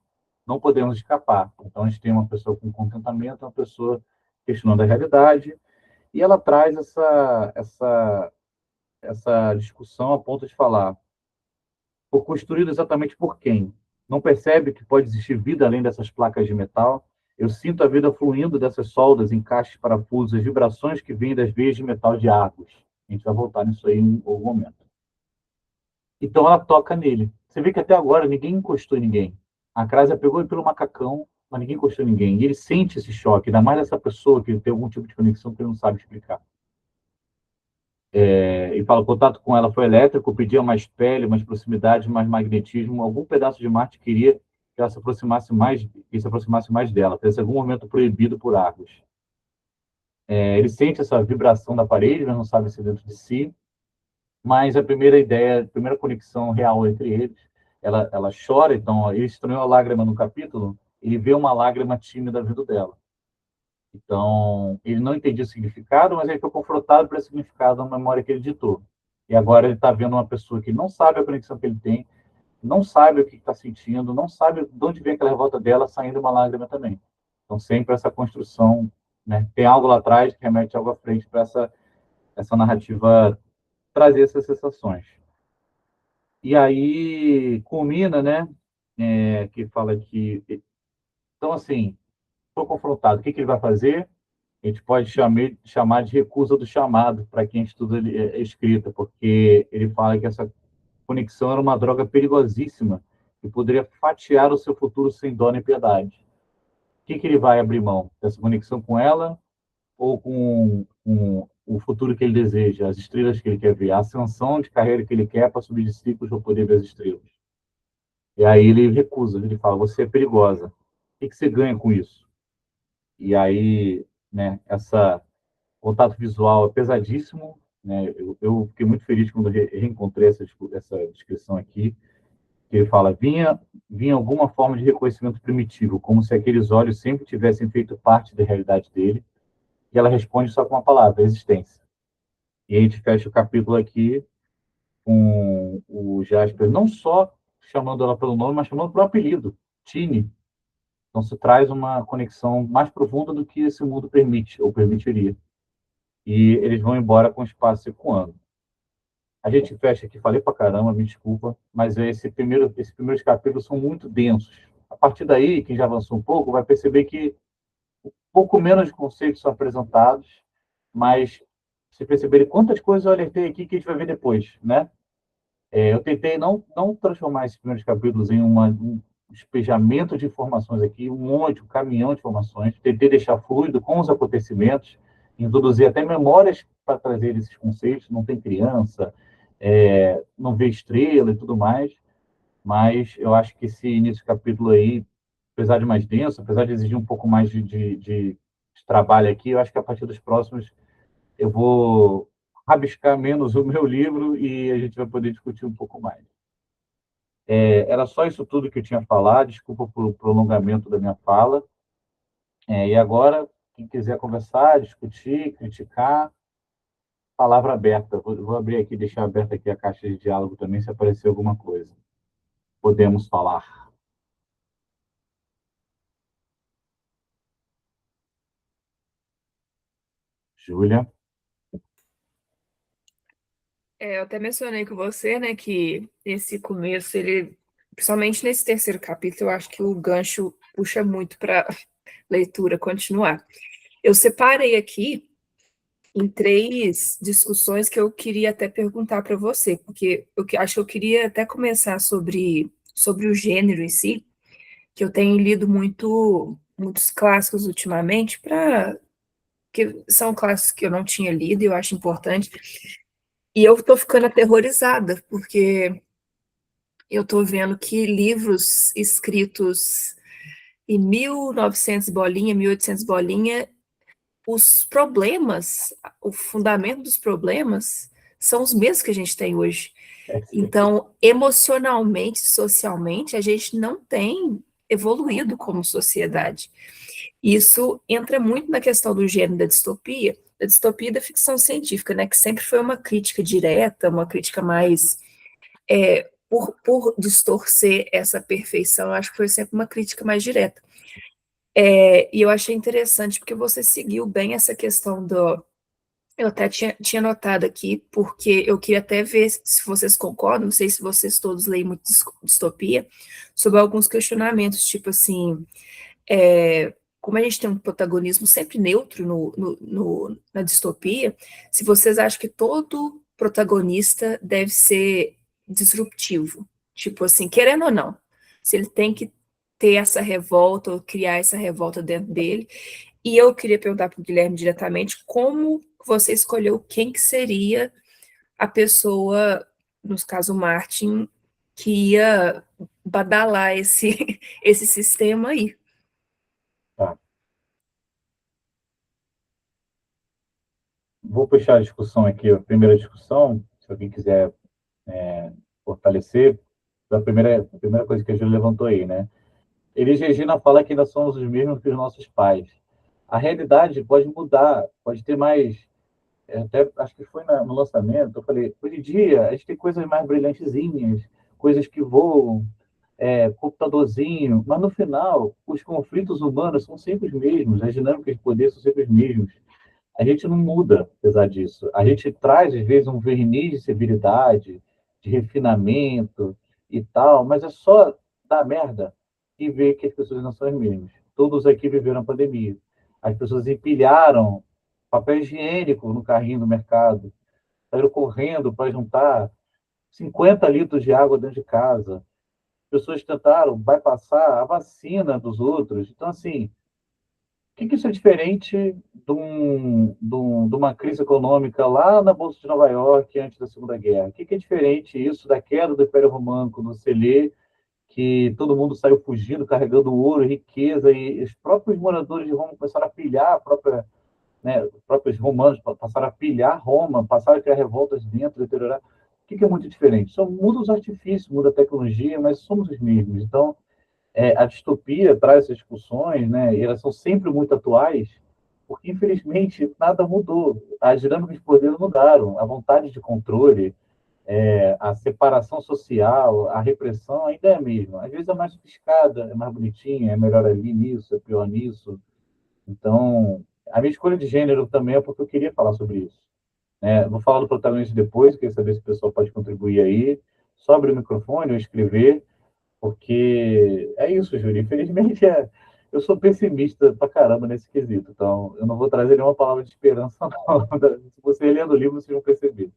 Não podemos escapar. Então a gente tem uma pessoa com contentamento, uma pessoa questionando a realidade, e ela traz essa discussão a ponto de falar: foi construído exatamente por quem? Não percebe que pode existir vida além dessas placas de metal? Eu sinto a vida fluindo dessas soldas, encaixes, parafusos, as vibrações que vêm das veias de metal de Argos. A gente vai voltar nisso aí em algum momento. Então ela toca nele. Você vê que até agora ninguém encostou em ninguém. A Crásia pegou ele pelo macacão, mas ninguém encostou em ninguém. E ele sente esse choque, ainda mais dessa pessoa que tem algum tipo de conexão que ele não sabe explicar. E fala, o contato com ela foi elétrico, pedia mais pele, mais proximidade, mais magnetismo. Algum pedaço de Marte queria que ela se aproximasse mais dela. Tivesse algum momento proibido por Argos. Ele sente essa vibração da parede, mas não sabe se dentro de si. Mas a primeira ideia, a primeira conexão real entre eles, ela chora. Então, ele estranhou a lágrima no capítulo, ele vê uma lágrima tímida vindo dela. Então, ele não entendia o significado, mas ele foi confrontado pelo significado na memória que ele ditou. E agora ele está vendo uma pessoa que não sabe a conexão que ele tem, não sabe o que está sentindo, não sabe de onde vem aquela revolta dela, saindo uma lágrima também. Então, sempre essa construção, né? Tem algo lá atrás que remete algo à frente para essa narrativa trazer essas sensações. E aí culmina, né? Que fala que. Então, assim, foi confrontado. O que ele vai fazer? A gente pode chamar de recusa do chamado para quem estuda escrita, porque ele fala que essa conexão era uma droga perigosíssima que poderia fatiar o seu futuro sem dó nem piedade. O que ele vai abrir mão? Dessa conexão com ela ou com o futuro que ele deseja, as estrelas que ele quer ver, a ascensão de carreira que ele quer para subir de ciclos para poder ver as estrelas? E aí ele recusa, ele fala: você é perigosa. O que você ganha com isso? E aí, né, essa contato visual é pesadíssimo, né? Eu fiquei muito feliz quando reencontrei essa descrição aqui, que ele fala: vinha alguma forma de reconhecimento primitivo, como se aqueles olhos sempre tivessem feito parte da realidade dele, e ela responde só com uma palavra: existência. E a gente fecha o capítulo aqui com o Jasper não só chamando ela pelo nome, mas chamando pelo apelido, Tini. Então, se traz uma conexão mais profunda do que esse mundo permite, ou permitiria. E eles vão embora com o espaço ecoando. A gente fecha aqui, falei pra caramba, me desculpa, mas esses primeiros capítulos são muito densos. A partir daí, quem já avançou um pouco, vai perceber que um pouco menos de conceitos são apresentados, mas se perceberem quantas coisas eu alertei aqui que a gente vai ver depois, né? Eu tentei não transformar esses primeiros capítulos em um despejamento de informações aqui, um caminhão de informações. Tentei deixar fluido com os acontecimentos, introduzir até memórias para trazer esses conceitos. Não tem criança, não vê estrela e tudo mais, mas eu acho que esse início de capítulo aí, apesar de mais denso, apesar de exigir um pouco mais de trabalho aqui, eu acho que a partir dos próximos eu vou rabiscar menos o meu livro e a gente vai poder discutir um pouco mais. Era só isso tudo que eu tinha a falar, desculpa por prolongamento da minha fala. E agora, quem quiser conversar, discutir, criticar, palavra aberta. Vou abrir aqui, deixar aberta aqui a caixa de diálogo também, se aparecer alguma coisa. Podemos falar. Júlia? Eu até mencionei com você, né, que esse começo, ele, principalmente nesse terceiro capítulo, eu acho que o gancho puxa muito para leitura continuar. Eu separei aqui em três discussões que eu queria até perguntar para você, porque acho que eu queria até começar sobre o gênero em si, que eu tenho lido muitos clássicos ultimamente, que são clássicos que eu não tinha lido e eu acho importante. E eu estou ficando aterrorizada, porque eu estou vendo que livros escritos em 1900 bolinha, 1800 bolinha, os problemas, o fundamento dos problemas são os mesmos que a gente tem hoje. Então, emocionalmente, socialmente, a gente não tem evoluído como sociedade. Isso entra muito na questão do gênero da distopia e da ficção científica, né, que sempre foi uma crítica direta, uma crítica mais por distorcer essa perfeição, acho que foi sempre uma crítica mais direta. E eu achei interessante porque você seguiu bem essa questão do. Eu até tinha notado aqui, porque eu queria até ver se vocês concordam, não sei se vocês todos leem muito distopia, sobre alguns questionamentos, tipo assim, como a gente tem um protagonismo sempre neutro na distopia, se vocês acham que todo protagonista deve ser disruptivo, tipo assim, querendo ou não, se ele tem que ter essa revolta ou criar essa revolta dentro dele. E eu queria perguntar para o Guilherme diretamente como você escolheu quem que seria a pessoa, no caso Martin, que ia badalar esse sistema aí. Tá. Vou puxar a discussão aqui, a primeira discussão, se alguém quiser fortalecer, a primeira coisa que a Júlia levantou aí, né? Elis Regina fala que ainda somos os mesmos que os nossos pais. A realidade pode mudar, pode ter mais. Até acho que foi no lançamento, eu falei, hoje em dia a gente tem coisas mais brilhantezinhas, coisas que voam, computadorzinho, mas no final os conflitos humanos são sempre os mesmos, as dinâmicas de poder são sempre os mesmos. A gente não muda, apesar disso. A gente traz, às vezes, um verniz de severidade, de refinamento e tal, mas é só dar merda e ver que as pessoas não são as mesmas. Todos aqui viveram a pandemia. As pessoas empilharam papel higiênico no carrinho do mercado, saíram correndo para juntar 50 litros de água dentro de casa. As pessoas tentaram bypassar a vacina dos outros. Então, assim, que isso é diferente de uma crise econômica lá na Bolsa de Nova York antes da Segunda Guerra? O que é diferente isso da queda do Império Romano, quando você lê que todo mundo saiu fugindo, carregando ouro, riqueza, e os próprios moradores de Roma começaram a pilhar os próprios romanos passaram a pilhar Roma, passaram a criar revoltas dentro, deteriorar. O que é muito diferente? Só muda os artifícios, muda a tecnologia, mas somos os mesmos. Então, a distopia traz essas discussões, né, e elas são sempre muito atuais, porque, infelizmente, nada mudou. As dinâmicas de poder mudaram, a vontade de controle, A separação social, a repressão ainda é a mesma. Às vezes é mais sofisticada, é mais bonitinha, é melhor ali nisso, é pior nisso. Então, a minha escolha de gênero também é porque eu queria falar sobre isso. Vou falar do protagonista depois, queria saber se o pessoal pode contribuir aí. Só abrir o microfone ou escrever, porque é isso, Júlio. Infelizmente, eu sou pessimista pra caramba nesse quesito. Então, eu não vou trazer nenhuma palavra de esperança, não. Se você lendo o livro, vocês vão perceber.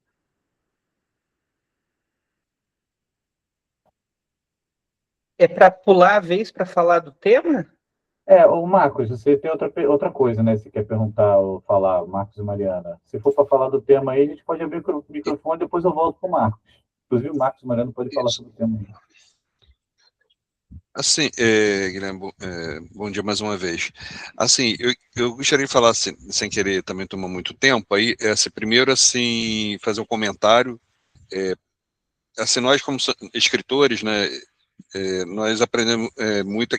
É para pular a vez para falar do tema? Ô Marcos, você tem outra coisa, né? Se quer perguntar ou falar, Marcos e Mariana. Se for para falar do tema aí, a gente pode abrir o microfone, depois eu volto com o Marcos. Inclusive, o Marcos e Mariana podem falar sobre o tema aí. Assim, Guilherme, bom dia mais uma vez. Assim, eu gostaria de falar, assim, sem querer também tomar muito tempo, aí, primeiro, assim, fazer um comentário. Assim, nós, como escritores, né, nós aprendemos muito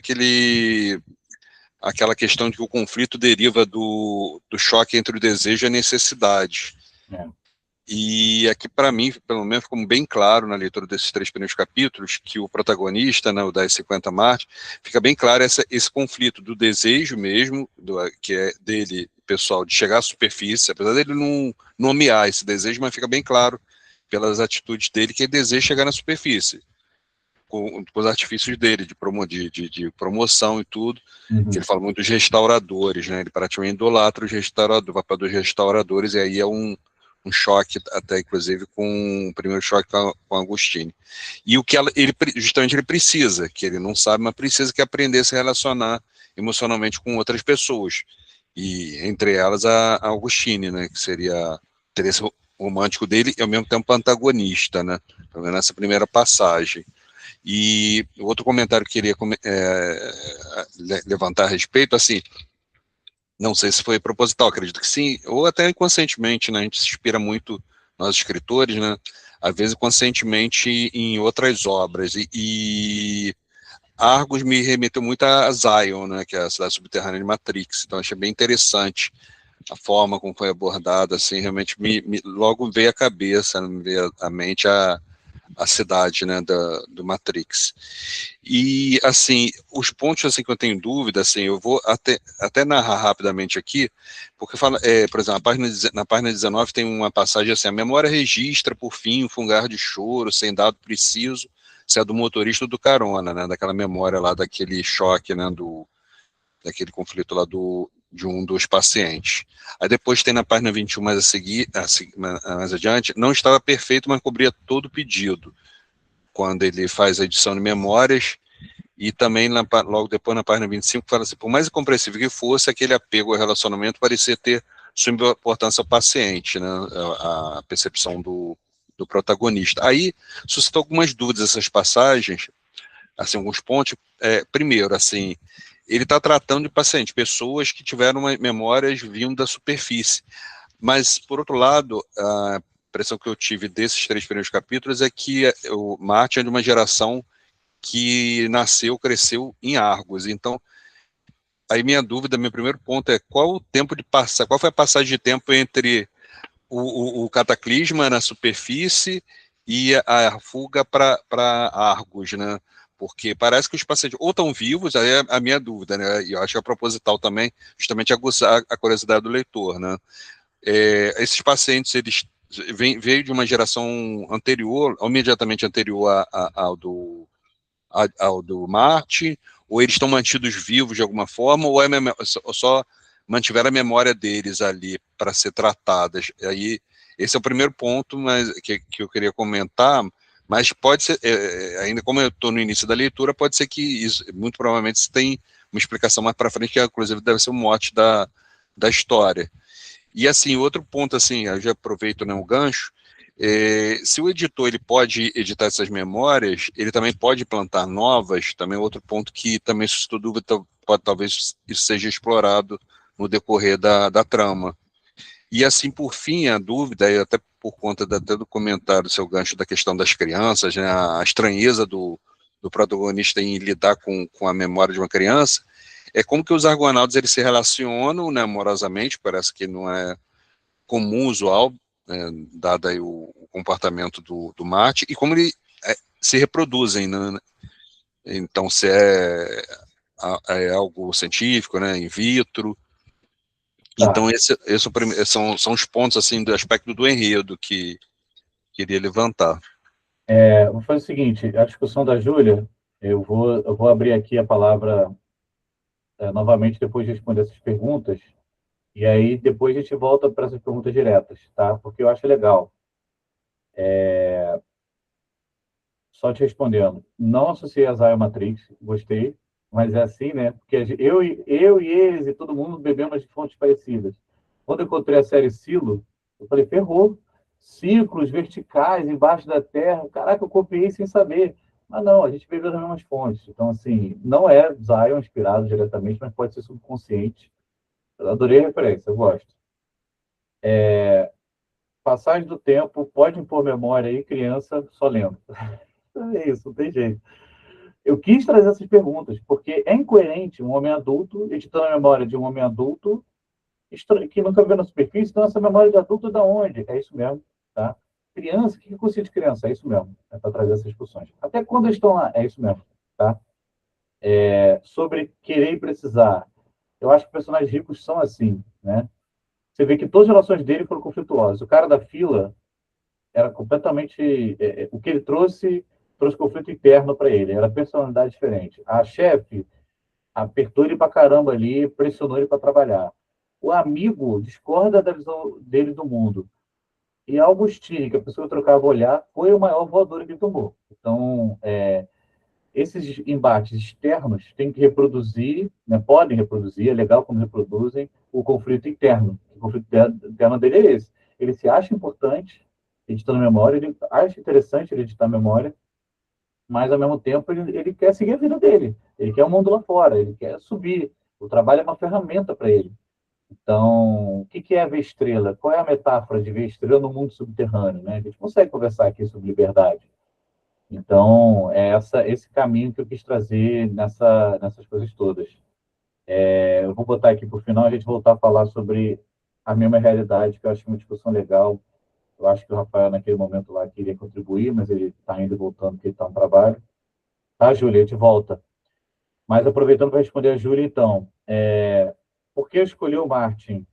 aquela questão de que o conflito deriva do choque entre o desejo e a necessidade. E aqui, para mim, pelo menos, ficou bem claro na leitura desses 3 primeiros capítulos, que o protagonista, né, o das 50 Marte, fica bem claro esse conflito do desejo mesmo, que é dele, pessoal, de chegar à superfície, apesar dele não nomear esse desejo, mas fica bem claro pelas atitudes dele que ele deseja chegar na superfície, com os artifícios dele, de promoção e tudo, que ele fala muito dos restauradores, né, ele praticamente idolatra os restauradores, vai para dos restauradores, e aí é um choque, até inclusive com o primeiro choque com Agostini. E o que justamente ele precisa, que ele não sabe, mas precisa que aprender a se relacionar emocionalmente com outras pessoas, e entre elas a Agostini, né, que seria o interesse romântico dele e ao mesmo tempo antagonista, né, pelo menos nessa primeira passagem. E o outro comentário que eu queria levantar a respeito, assim, não sei se foi proposital, acredito que sim, ou até inconscientemente, né, a gente se inspira muito, nós escritores, né, às vezes conscientemente em outras obras, e Argos me remeteu muito a Zion, né, que é a cidade subterrânea de Matrix, então achei bem interessante a forma como foi abordada, assim, realmente logo veio à cabeça, me veio à mente a cidade, né, do Matrix. E, assim, os pontos, assim, que eu tenho dúvida, assim, eu vou até narrar rapidamente aqui, porque fala, por exemplo, na página 19 tem uma passagem assim: a memória registra, por fim, um fungar de choro, sem dado preciso, se é do motorista ou do carona, né, daquela memória lá, daquele choque, né, daquele conflito lá de um dos pacientes. Aí depois tem na página 21 mais a seguir, mais adiante, não estava perfeito, mas cobria todo o pedido, quando ele faz a edição de memórias, e também logo depois na página 25 fala assim: por mais incompreensível que fosse, aquele apego ao relacionamento parecia ter sua importância ao paciente, né, a percepção do protagonista. Aí suscitou algumas dúvidas essas passagens, assim, alguns pontos. Primeiro, assim, ele está tratando de pacientes, pessoas que tiveram memórias vindo da superfície. Mas, por outro lado, a impressão que eu tive desses 3 primeiros capítulos é que o Martin é de uma geração que nasceu, cresceu em Argos. Então, aí minha dúvida, meu primeiro ponto é qual foi a passagem de tempo entre o cataclisma na superfície e a fuga para Argos, né? Porque parece que os pacientes ou estão vivos, aí é a minha dúvida, né? E eu acho que é proposital também, justamente aguçar a curiosidade do leitor, né? Esses pacientes, eles veio de uma geração anterior, imediatamente anterior ao do Marte, ou eles estão mantidos vivos de alguma forma, ou só mantiveram a memória deles ali para ser tratadas. Aí, esse é o primeiro ponto que eu queria comentar, mas pode ser, ainda como eu estou no início da leitura, pode ser que isso, muito provavelmente isso tem uma explicação mais para frente, que inclusive deve ser o mote da história. E assim, outro ponto, assim, eu já aproveito, né, o gancho, se o editor ele pode editar essas memórias, ele também pode plantar novas, também outro ponto que também suscitou dúvida, talvez isso seja explorado no decorrer da trama. E assim, por fim, a dúvida, e até por conta até do comentário do seu gancho da questão das crianças, né, a estranheza do protagonista em lidar com a memória de uma criança, é como que os argonautas eles se relacionam, né, amorosamente, parece que não é comum, usual, dado aí o comportamento do Marte, e como ele se reproduzem, né? Então, se é algo científico, né, in vitro. Então, são os pontos, assim, do aspecto do enredo que queria levantar. Vou fazer o seguinte, a discussão da Júlia, eu vou abrir aqui a palavra novamente depois de responder essas perguntas, e aí depois a gente volta para essas perguntas diretas, tá? Porque eu acho legal. Só te respondendo, não associei a Zion Matrix, gostei, mas é assim, né? Porque eu e eles e todo mundo bebemos de fontes parecidas. Quando eu encontrei a série Silo, eu falei, ferrou. Círculos verticais embaixo da Terra. Caraca, eu copiei sem saber. Mas não, a gente bebeu das mesmas fontes. Então, assim, não é Zion inspirado diretamente, mas pode ser subconsciente. Eu adorei a referência, eu gosto. Passagem do tempo, pode impor memória aí, criança, só lendo. É isso, não tem jeito. Eu quis trazer essas perguntas, porque é incoerente um homem adulto editando a memória de um homem adulto que nunca viveu na superfície, então essa memória de adulto é da onde? É isso mesmo, tá? Criança, o que é conceito de criança? É isso mesmo, é para trazer essas discussões. Até quando eles estão lá, é isso mesmo, tá? Sobre querer e precisar, eu acho que personagens ricos são assim, né? Você vê que todas as relações dele foram conflituosas. O cara da fila era completamente... o que ele trouxe conflito interno para ele, era personalidade diferente. A chefe apertou ele para caramba ali, pressionou ele para trabalhar. O amigo discorda da visão dele do mundo. E a Augustine, que a pessoa trocava olhar, foi o maior voador que ele tomou. Então, esses embates externos têm que reproduzir, né, podem reproduzir, é legal como reproduzem, o conflito interno. O conflito interno dele é esse. Ele se acha importante, editando memória, ele acha interessante ele editar memória, mas, ao mesmo tempo, ele quer seguir a vida dele. Ele quer o mundo lá fora, ele quer subir. O trabalho é uma ferramenta para ele. Então, o que é ver estrela? Qual é a metáfora de ver estrela no mundo subterrâneo? Né? A gente consegue conversar aqui sobre liberdade. Então, é esse caminho que eu quis trazer nessas coisas todas. Eu vou botar aqui para o final, a gente voltar a falar sobre a mesma realidade, que eu acho uma discussão legal. Eu acho que o Rafael, naquele momento lá, queria contribuir, mas ele está indo e voltando, porque ele está no trabalho. Tá, Júlia, a gente volta. Mas aproveitando para responder a Júlia, então, por que eu escolhi o Martin?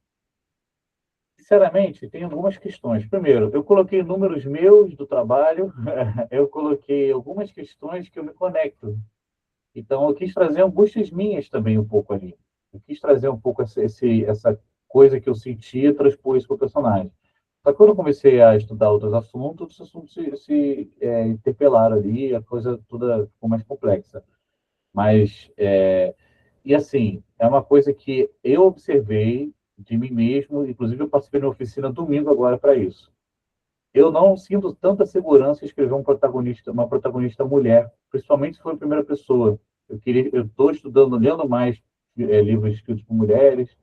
Sinceramente, tem algumas questões. Primeiro, eu coloquei números meus do trabalho, eu coloquei algumas questões que eu me conecto. Então, eu quis trazer angústias minhas também um pouco ali. Eu quis trazer um pouco essa coisa que eu sentia e transpor isso para o personagem. Só que quando eu comecei a estudar outros assuntos, os assuntos se interpelaram ali, a coisa toda ficou mais complexa. Mas, e assim, é uma coisa que eu observei de mim mesmo, inclusive eu participei de uma oficina domingo agora para isso. Eu não sinto tanta segurança em escrever uma protagonista mulher, principalmente se for em primeira pessoa. Eu estou estudando, lendo mais livros escritos por mulheres,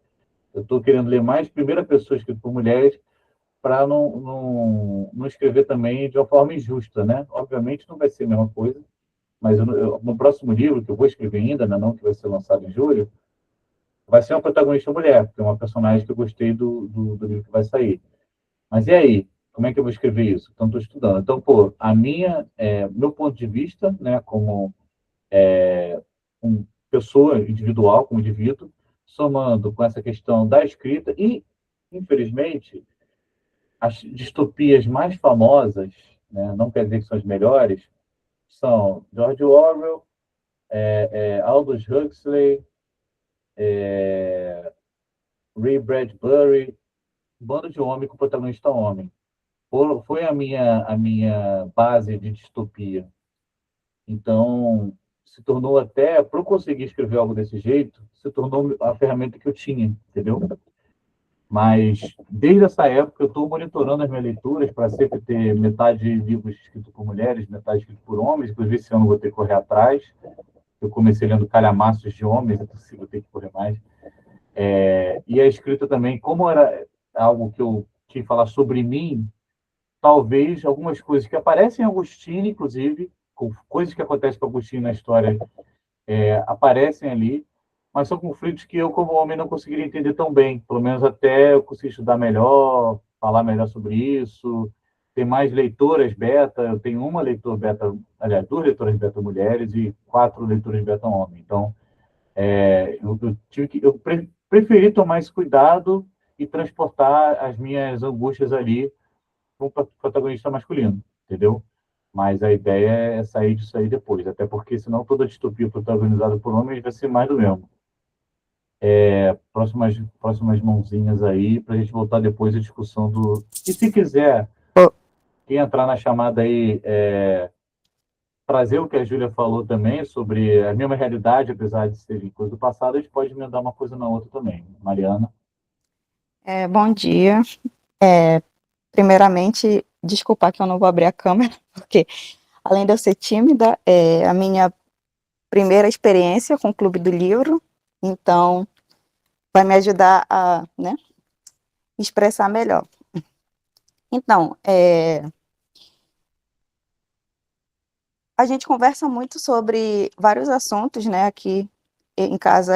eu estou querendo ler mais primeira pessoa escrito por mulheres, para não escrever também de uma forma injusta, né? Obviamente não vai ser a mesma coisa, mas no próximo livro, que eu vou escrever ainda, né, não, que vai ser lançado em julho, vai ser uma protagonista mulher, que é uma personagem que eu gostei do livro que vai sair. Mas e aí? Como é que eu vou escrever isso? Então, estou estudando. Então, pô, meu ponto de vista, né, como pessoa individual, como indivíduo, somando com essa questão da escrita e, infelizmente, as distopias mais famosas, né, não quer dizer que são as melhores, são George Orwell, Aldous Huxley, Ray Bradbury, bando de homem com protagonista homem. Foi a minha base de distopia. Então, se tornou até, para eu conseguir escrever algo desse jeito, se tornou a ferramenta que eu tinha, entendeu? Mas, desde essa época, eu estou monitorando as minhas leituras para sempre ter metade de livros escritos por mulheres, metade escritos por homens. Inclusive, esse ano eu vou ter que correr atrás. Eu comecei lendo calhamaços de homens, então vou ter que correr mais. E a escrita também, como era algo que eu tinha que falar sobre mim, talvez algumas coisas que aparecem em Agostinho, inclusive, coisas que acontecem com Agostinho na história, aparecem ali, mas são conflitos que eu, como homem, não conseguiria entender tão bem. Pelo menos até eu conseguir estudar melhor, falar melhor sobre isso. Tem mais leitoras beta, eu tenho uma leitora beta, aliás, 2 leitoras beta mulheres e 4 leitoras beta homem. Então, eu preferi tomar esse cuidado e transportar as minhas angústias ali para um protagonista masculino, entendeu? Mas a ideia é sair disso aí depois, até porque senão toda distopia protagonizada por homens vai ser mais do mesmo. Próximas mãozinhas aí, para a gente voltar depois à discussão do... E se quiser, quem entrar na chamada aí, trazer o que a Júlia falou também sobre a mesma realidade, apesar de serem coisa do passado, a gente pode emendar uma coisa na outra também. Mariana? Bom dia. Primeiramente, desculpar que eu não vou abrir a câmera, porque além de eu ser tímida, é a minha primeira experiência com o Clube do Livro, então vai me ajudar a, né, expressar melhor. Então, a gente conversa muito sobre vários assuntos, né, aqui em casa,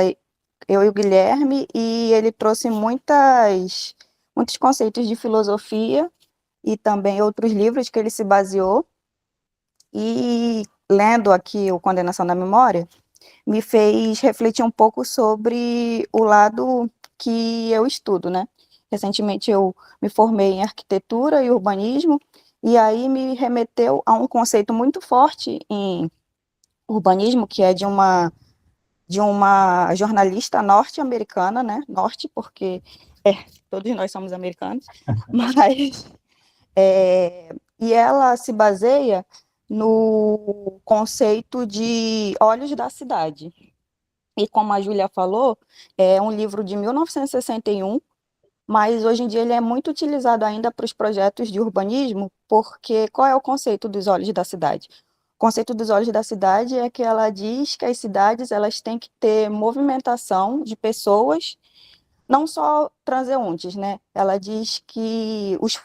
eu e o Guilherme, e ele trouxe muitos conceitos de filosofia e também outros livros que ele se baseou, e lendo aqui o Condenação da Memória, me fez refletir um pouco sobre o lado que eu estudo, né? Recentemente eu me formei em arquitetura e urbanismo, e aí me remeteu a um conceito muito forte em urbanismo, que é de uma jornalista norte-americana, né? Norte, porque todos nós somos americanos, mas e ela se baseia no conceito de olhos da cidade. E como a Júlia falou, é um livro de 1961, mas hoje em dia ele é muito utilizado ainda para os projetos de urbanismo, porque qual é o conceito dos olhos da cidade? O conceito dos olhos da cidade é que ela diz que as cidades elas têm que ter movimentação de pessoas, não só transeuntes, né? Ela diz que os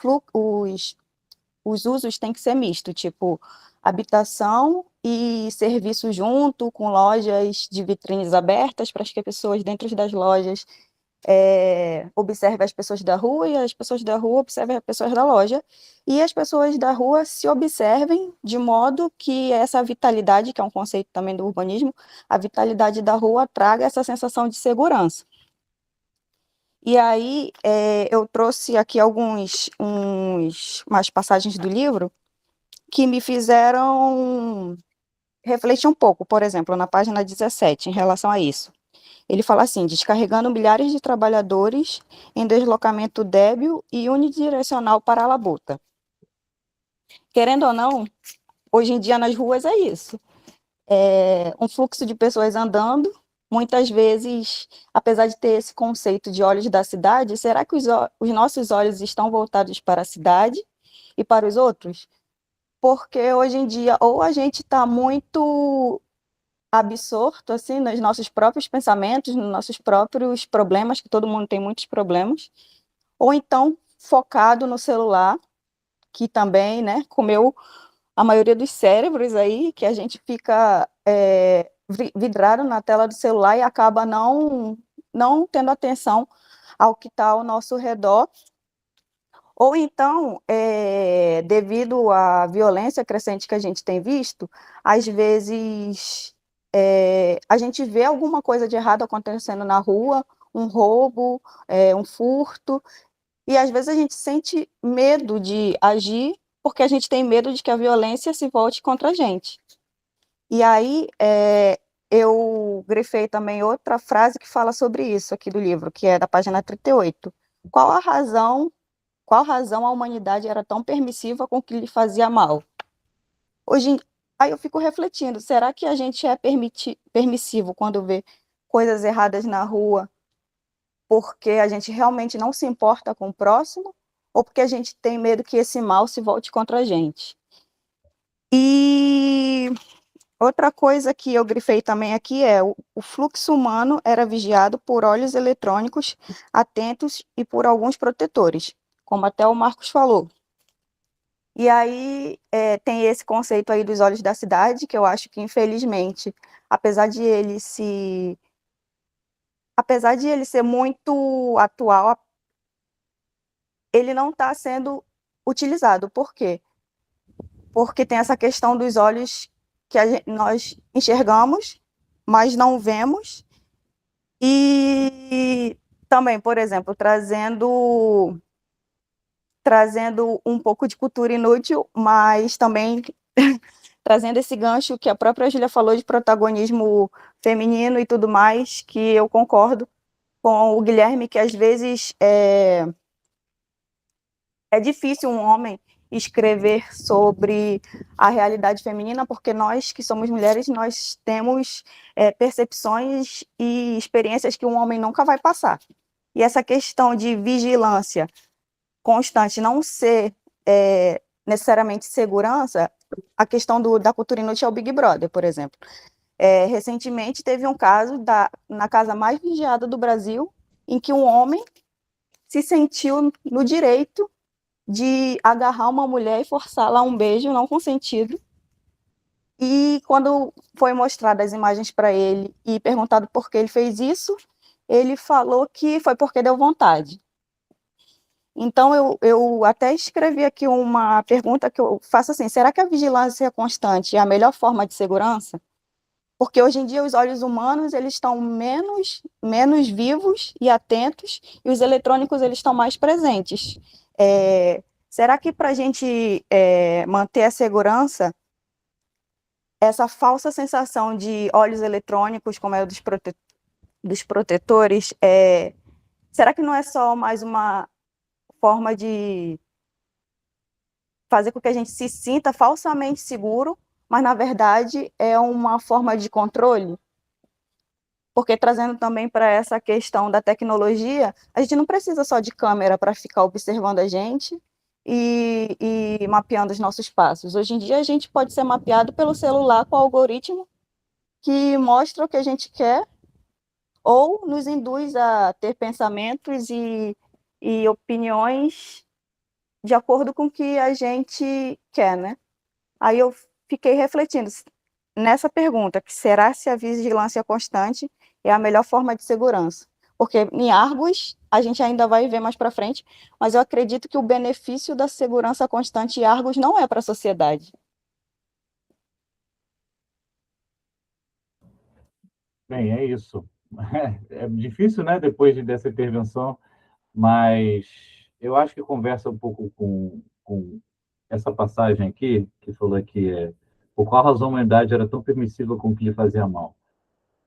usos têm que ser misto, tipo habitação e serviço junto, com lojas de vitrines abertas para que as pessoas dentro das lojas observem as pessoas da rua e as pessoas da rua observem as pessoas da loja e as pessoas da rua se observem de modo que essa vitalidade, que é um conceito também do urbanismo, a vitalidade da rua traga essa sensação de segurança. E aí eu trouxe aqui umas passagens do livro que me fizeram refletir um pouco, por exemplo, na página 17, em relação a isso. Ele fala assim: descarregando milhares de trabalhadores em deslocamento débil e unidirecional para a labuta. Querendo ou não, hoje em dia nas ruas é isso. Um fluxo de pessoas andando, muitas vezes, apesar de ter esse conceito de olhos da cidade, será que os nossos olhos estão voltados para a cidade e para os outros? Porque hoje em dia, ou a gente está muito absorto assim nos nossos próprios pensamentos, nos nossos próprios problemas, que todo mundo tem muitos problemas, ou então focado no celular, que também, né, comeu a maioria dos cérebros aí, que a gente fica vidrado na tela do celular e acaba não tendo atenção ao que está ao nosso redor. Ou então, devido à violência crescente que a gente tem visto, às vezes a gente vê alguma coisa de errado acontecendo na rua, um roubo, um furto, e às vezes a gente sente medo de agir, porque a gente tem medo de que a violência se volte contra a gente. E aí eu grifei também outra frase que fala sobre isso aqui do livro, que é da página 38. Qual razão a humanidade era tão permissiva com o que lhe fazia mal? Aí eu fico refletindo, será que a gente é permissivo quando vê coisas erradas na rua porque a gente realmente não se importa com o próximo ou porque a gente tem medo que esse mal se volte contra a gente? E outra coisa que eu grifei também aqui é o fluxo humano era vigiado por olhos eletrônicos atentos e por alguns protetores, como até o Marcos falou. E aí tem esse conceito aí dos olhos da cidade, que eu acho que, infelizmente, apesar de ele ser muito atual, ele não está sendo utilizado. Por quê? Porque tem essa questão dos olhos que nós enxergamos, mas não vemos. E também, por exemplo, trazendo um pouco de cultura inútil, mas também trazendo esse gancho que a própria Júlia falou de protagonismo feminino e tudo mais, que eu concordo com o Guilherme, que às vezes é difícil um homem escrever sobre a realidade feminina, porque nós, que somos mulheres, nós temos percepções e experiências que um homem nunca vai passar. E essa questão de vigilância constante, não ser necessariamente segurança, a questão da cultura inútil é o Big Brother, por exemplo. Recentemente teve um caso na casa mais vigiada do Brasil, em que um homem se sentiu no direito de agarrar uma mulher e forçá-la a um beijo não consentido. E quando foi mostrado as imagens para ele e perguntado por que ele fez isso, ele falou que foi porque deu vontade. Então, eu até escrevi aqui uma pergunta que eu faço assim: será que a vigilância constante é a melhor forma de segurança? Porque hoje em dia os olhos humanos eles estão menos vivos e atentos, e os eletrônicos eles estão mais presentes. Será que para a gente manter a segurança, essa falsa sensação de olhos eletrônicos, como é o dos protetores, será que não é só mais uma forma de fazer com que a gente se sinta falsamente seguro, mas na verdade é uma forma de controle? Porque trazendo também para essa questão da tecnologia, a gente não precisa só de câmera para ficar observando a gente e mapeando os nossos passos. Hoje em dia a gente pode ser mapeado pelo celular com algoritmo que mostra o que a gente quer ou nos induz a ter pensamentos e opiniões de acordo com o que a gente quer, né? Aí eu fiquei refletindo nessa pergunta, que será se a vigilância constante é a melhor forma de segurança? Porque em Argos, a gente ainda vai ver mais para frente, mas eu acredito que o benefício da segurança constante em Argos não é para a sociedade. Bem, é isso. É difícil, né, depois dessa intervenção, mas eu acho que conversa um pouco com essa passagem aqui, que falou que por qual razão a humanidade era tão permissiva com o que lhe fazia mal.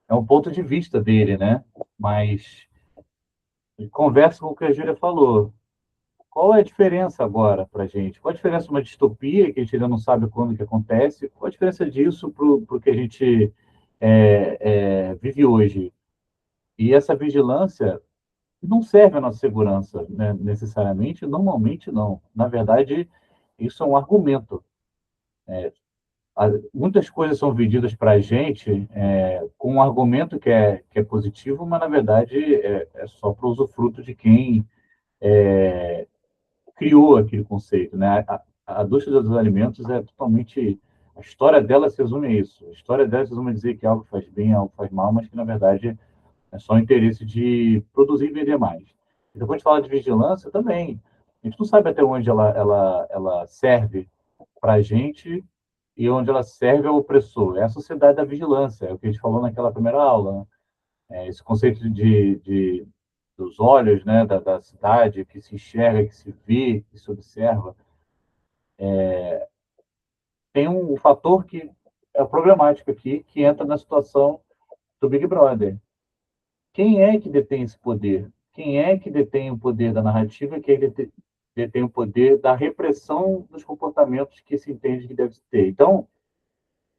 É um ponto de vista dele, né? Mas conversa com o que a Júlia falou. Qual é a diferença agora para a gente? Qual a diferença de uma distopia, que a gente ainda não sabe quando que acontece? Qual a diferença disso para o que a gente vive hoje? E essa vigilância não serve à nossa segurança, né, necessariamente, normalmente não. Na verdade, isso é um argumento. Muitas coisas são vendidas para a gente com um argumento que é positivo, mas na verdade é só para o usufruto de quem criou aquele conceito, né? A indústria dos alimentos é totalmente... A história dela se resume a isso. A história dela se resume a dizer que algo faz bem, algo faz mal, mas que, na verdade, é só o interesse de produzir e vender mais. Então, quando a gente fala de vigilância, também. A gente não sabe até onde ela serve para a gente e onde ela serve ao opressor. É a sociedade da vigilância, é o que a gente falou naquela primeira aula, né? Esse conceito dos olhos, né, da cidade, que se enxerga, que se vê, que se observa, tem um fator que é problemático aqui, que entra na situação do Big Brother. Quem é que detém esse poder? Quem é que detém o poder da narrativa? Quem é que detém o poder da repressão dos comportamentos que se entende que deve ter? Então,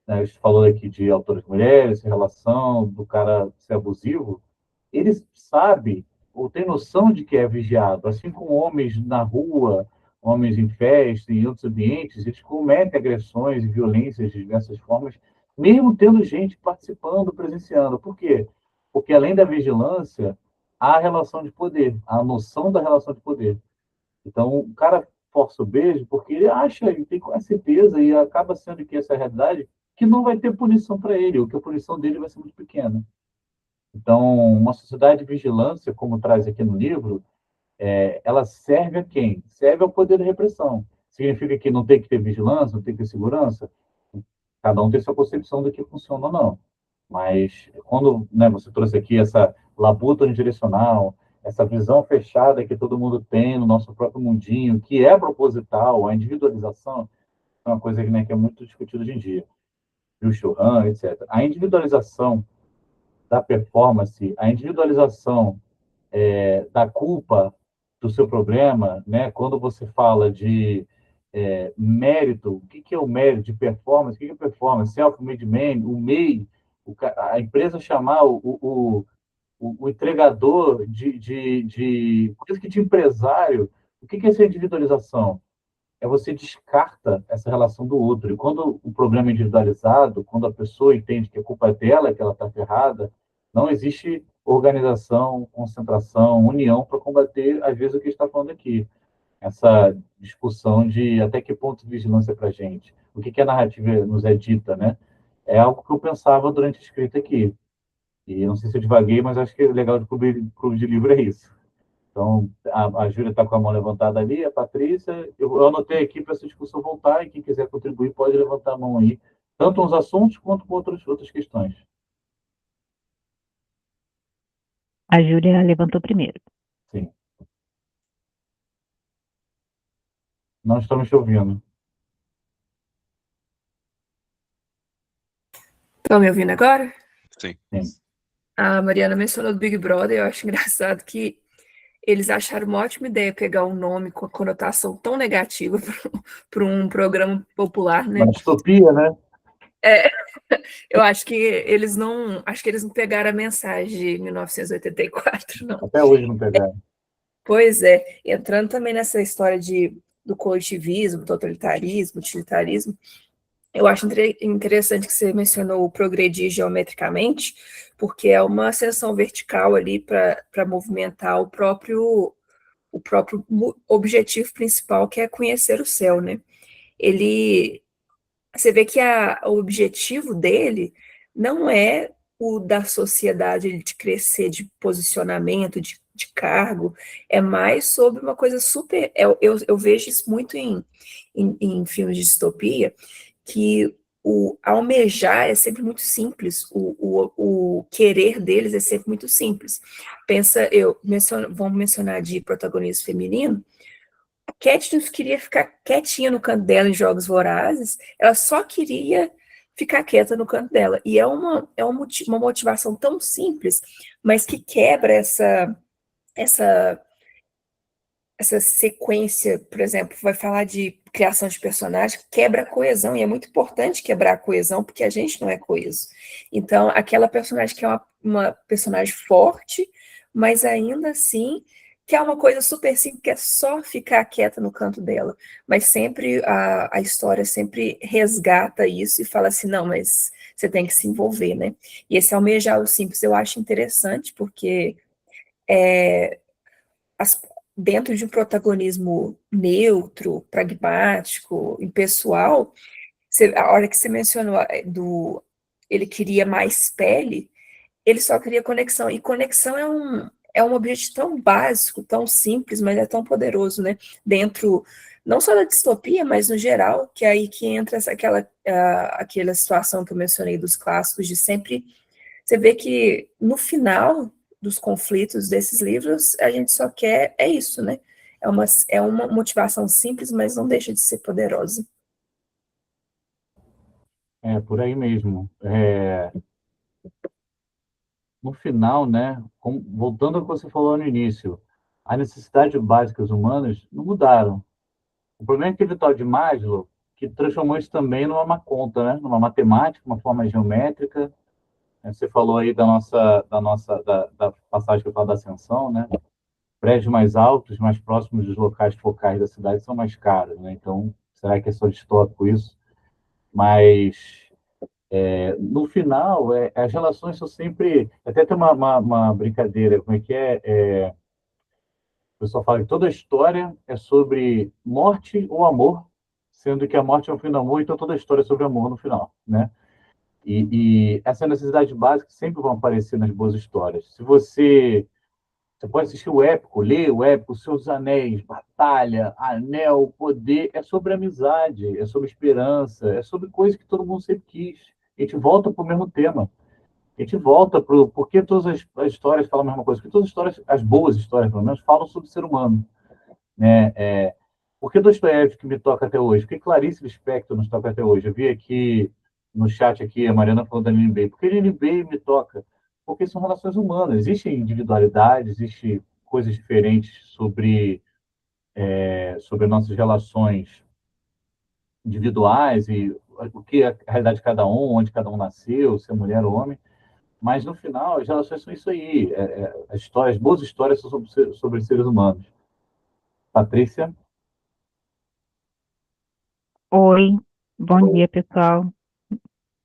né, a gente falou aqui de autores mulheres, relação do cara ser abusivo, ele sabe ou tem noção de que é vigiado, assim como homens na rua, homens em festa, em outros ambientes, eles cometem agressões e violências de diversas formas, mesmo tendo gente participando, presenciando. Por quê? Porque além da vigilância, há a relação de poder, a noção da relação de poder. Então, o cara força o beijo porque ele acha, ele tem quase certeza, e acaba sendo que essa é a realidade, que não vai ter punição para ele, ou que a punição dele vai ser muito pequena. Então, uma sociedade de vigilância, como traz aqui no livro, ela serve a quem? Serve ao poder da repressão. Significa que não tem que ter vigilância, não tem que ter segurança? Cada um tem sua concepção do que funciona ou não. Mas quando, né, você trouxe aqui essa labuta unidirecional, essa visão fechada que todo mundo tem no nosso próprio mundinho, que é proposital, a individualização, é uma coisa, né, que é muito discutida hoje em dia. Bill Churran, etc. A individualização da performance, a individualização da culpa do seu problema, né? Quando você fala de mérito, o que é o mérito de performance? O que é performance? Self-made man, o MEI, a empresa chamar o entregador coisa que de empresário. O que é essa individualização? É você descarta essa relação do outro. E quando o problema é individualizado, quando a pessoa entende que a culpa é dela, que ela está ferrada, não existe organização, concentração, união para combater, às vezes, o que está falando aqui. Essa discussão de até que ponto vigilância para a gente. O que a narrativa nos é dita, né? É algo que eu pensava durante a escrita aqui. E não sei se eu divaguei, mas acho que o legal do clube de livro é isso. Então, a Júlia está com a mão levantada ali, a Patrícia. Eu anotei aqui para essa discussão voltar, e quem quiser contribuir pode levantar a mão aí, tanto nos assuntos quanto com outras questões. A Júlia levantou primeiro. Sim. Não estamos te ouvindo. Estão me ouvindo agora? Sim. Sim. A Mariana mencionou do Big Brother, eu acho engraçado que eles acharam uma ótima ideia pegar um nome com a conotação tão negativa para um programa popular, né? Uma distopia, né? Eu acho que eles não pegaram a mensagem de 1984, não. Até hoje não pegaram. Pois é, entrando também nessa história do coletivismo, totalitarismo, utilitarismo, eu acho interessante que você mencionou o progredir geometricamente, porque é uma ascensão vertical ali para movimentar o próprio objetivo principal, que é conhecer o céu, né? Você vê que o objetivo dele não é o da sociedade de crescer de posicionamento, de cargo, é mais sobre uma coisa super. Eu vejo isso muito em filmes de distopia, que o almejar é sempre muito simples, o querer deles é sempre muito simples. Vamos mencionar de protagonismo feminino. A Katniss queria ficar quietinha no canto dela em Jogos Vorazes, ela só queria ficar quieta no canto dela. E é uma motivação tão simples, mas que quebra essa sequência, por exemplo, vai falar de criação de personagem, quebra a coesão, e é muito importante quebrar a coesão, porque a gente não é coeso. Então, aquela personagem que é uma personagem forte, mas ainda assim que é uma coisa super simples, que é só ficar quieta no canto dela. Mas sempre a história sempre resgata isso e fala assim, não, mas você tem que se envolver, né? E esse almejar o simples eu acho interessante, porque dentro de um protagonismo neutro, pragmático, impessoal, a hora que você mencionou ele queria mais pele, ele só queria conexão, e conexão é um objetivo tão básico, tão simples, mas é tão poderoso, né? Dentro, não só da distopia, mas no geral, que é aí que entra aquela situação que eu mencionei dos clássicos, de sempre, você vê que no final dos conflitos desses livros, a gente só quer, é isso, né? É uma motivação simples, mas não deixa de ser poderosa. É, por aí mesmo. No final, né, voltando ao que você falou no início, as necessidades básicas humanas não mudaram. O problema é aquele tal de Maslow, que transformou isso também numa conta, né, numa matemática, uma forma geométrica. Você falou aí da passagem que eu falo da ascensão, né? Prédios mais altos, mais próximos dos locais focais da cidade são mais caros, né? Então, será que é só distópico isso? Mas no final, as relações são sempre. Até tem uma brincadeira, como é que é? O pessoal fala que toda história é sobre morte ou amor, sendo que a morte é o fim do amor, então toda história é sobre amor no final, né? E essa necessidade básica sempre vão aparecer nas boas histórias. Se Você pode assistir o épico, ler o épico, Senhor dos Anéis, batalha, anel, poder. É sobre amizade, é sobre esperança, é sobre coisas que todo mundo sempre quis. A gente volta para o mesmo tema. A gente volta para o... Por que todas as histórias falam a mesma coisa? Porque todas as histórias, as boas histórias, pelo menos, falam sobre o ser humano. Né? Por que Dostoiévski me toca até hoje? Por que Clarice Lispector nos toca até hoje? Eu vi aqui no chat aqui, a Mariana falou da Lily Bay. Por que Lily Bay me toca? Porque são relações humanas. Existem individualidades, existem coisas diferentes sobre nossas relações individuais e o que é a realidade de cada um, onde cada um nasceu, se é mulher ou homem. Mas, no final, as relações são isso aí. As boas histórias são sobre seres humanos. Patrícia? Oi, bom dia, pessoal.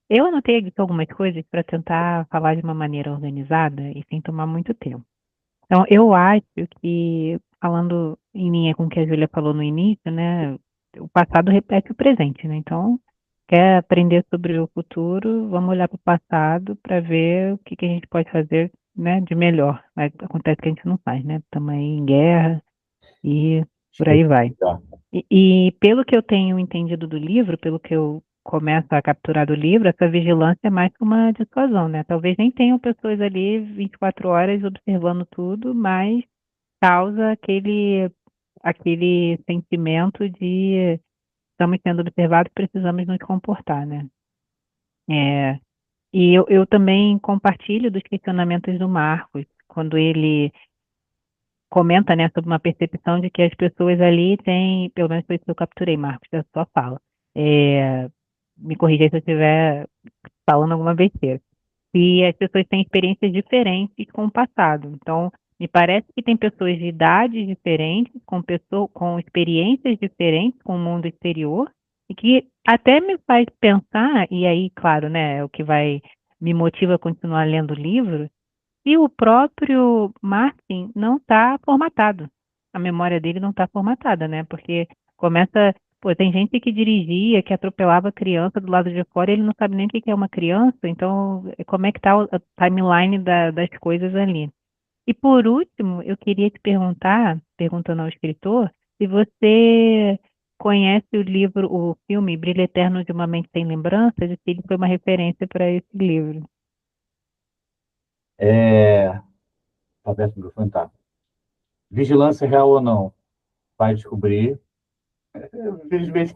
Eu anotei aqui algumas coisas para tentar falar de uma maneira organizada e sem tomar muito tempo. Então, eu acho que, falando em linha com o que a Júlia falou no início, né, o passado repete o presente, né? Então, quer aprender sobre o futuro, vamos olhar para o passado para ver o que a gente pode fazer, né, de melhor. Mas acontece que a gente não faz, né? Estamos aí em guerra e por aí vai. E pelo que eu tenho entendido do livro, pelo que eu começo a capturar do livro, essa vigilância é mais que uma dissuasão, né? Talvez nem tenham pessoas ali 24 horas observando tudo, mas causa aquele sentimento de estamos sendo observados, precisamos nos comportar, né? E eu também compartilho dos questionamentos do Marcos, quando ele comenta, né, sobre uma percepção de que as pessoas ali têm, pelo menos foi isso que eu capturei, Marcos, da sua fala. Me corrija aí se eu estiver falando alguma besteira. E as pessoas têm experiências diferentes com o passado. Então, me parece que tem pessoas de idades diferentes, com experiências diferentes com o mundo exterior, e que até me faz pensar, e aí, claro, né, é o que me motiva a continuar lendo o livro, e o próprio Martin não está formatado. A memória dele não está formatada, né? Porque começa. Pô, tem gente que dirigia, que atropelava criança do lado de fora e ele não sabe nem o que é uma criança, então como é que está a timeline das coisas ali. E por último, eu queria te perguntar, perguntando ao escritor, se você conhece o livro, o filme Brilho Eterno de uma Mente Sem Lembranças, e se ele foi uma referência para esse livro. Tá aberto o microfone? Tá. Vigilância real ou não? Vai descobrir. Infelizmente,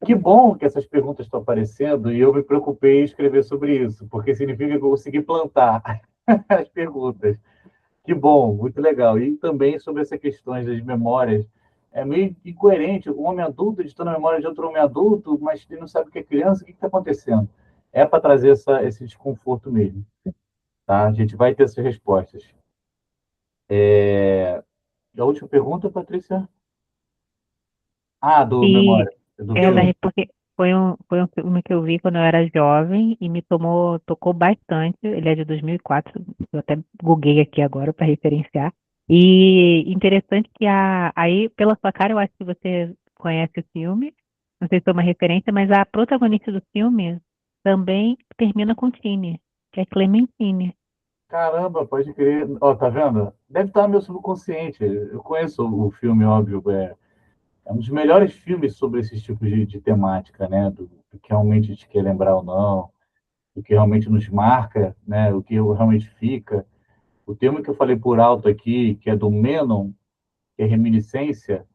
que bom que essas perguntas estão aparecendo e eu me preocupei em escrever sobre isso, porque significa que eu consegui plantar as perguntas. Que bom, muito legal. E também sobre essa questão das memórias. É meio incoerente. Um homem adulto editando a memória de outro homem adulto, mas ele não sabe o que é criança, o que está acontecendo? É para trazer esse desconforto mesmo. Tá? A gente vai ter essas respostas. E a última pergunta, Patrícia? Do E Memória. Do filme? porque foi um filme que eu vi quando eu era jovem e tocou bastante. Ele é de 2004, eu até googlei aqui agora para referenciar. E interessante que aí, pela sua cara, eu acho que você conhece o filme, não sei se foi uma referência, mas a protagonista do filme também termina com Tine, que é Clementine. Caramba, pode crer. Ó, tá vendo? Deve estar no meu subconsciente. Eu conheço o filme, óbvio. É um dos melhores filmes sobre esses tipos de temática, né? Do que realmente a gente quer lembrar ou não, do que realmente nos marca, né? O que realmente fica. O termo que eu falei por alto aqui, que é do Menon, que é reminiscência,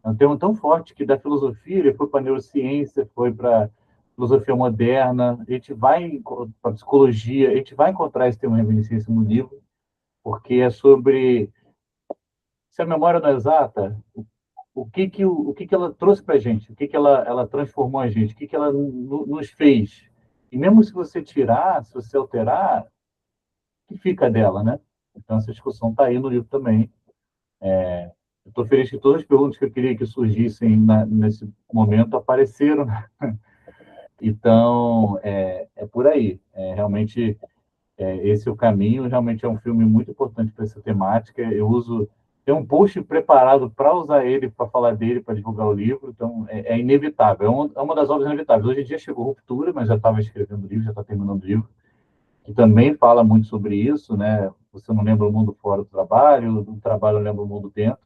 é um termo tão forte que da filosofia ele foi para a neurociência, foi para a filosofia moderna, a gente vai para a psicologia, a gente vai encontrar esse termo reminiscência no livro, porque é sobre se a memória não é exata, o que ela trouxe para a gente, o que ela transformou a gente, o que ela nos fez. E mesmo se você tirar, se você alterar, o que fica dela, né? Então essa discussão está aí no livro também. Eu estou feliz que todas as perguntas que eu queria que surgissem nesse momento apareceram. Então, é por aí. Realmente, esse é o caminho. Realmente é um filme muito importante para essa temática. Tem um post preparado para usar ele, para falar dele, para divulgar o livro. Então, é inevitável. É uma das obras inevitáveis. Hoje em dia chegou Ruptura, mas já estava escrevendo o livro, já está terminando o livro. que também fala muito sobre isso, né? Você não lembra o mundo fora do trabalho lembra o mundo dentro.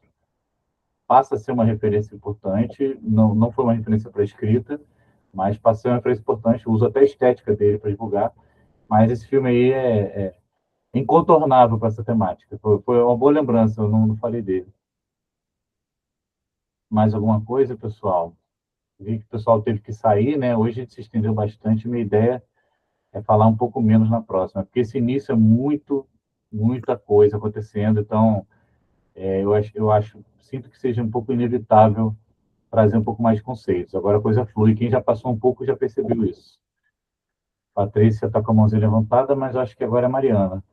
Passa a ser uma referência importante, não foi uma referência para a escrita, mas passa a ser uma referência importante, uso até a estética dele para divulgar, mas esse filme aí é incontornável para essa temática. Foi uma boa lembrança, eu não falei dele. Mais alguma coisa, pessoal? Vi que o pessoal teve que sair, né? Hoje a gente se estendeu bastante, minha ideia é falar um pouco menos na próxima, porque esse início é muita coisa acontecendo, então sinto que seja um pouco inevitável trazer um pouco mais de conceitos. Agora a coisa flui, quem já passou um pouco já percebeu isso. Patrícia está com a mãozinha levantada, mas acho que agora é Mariana.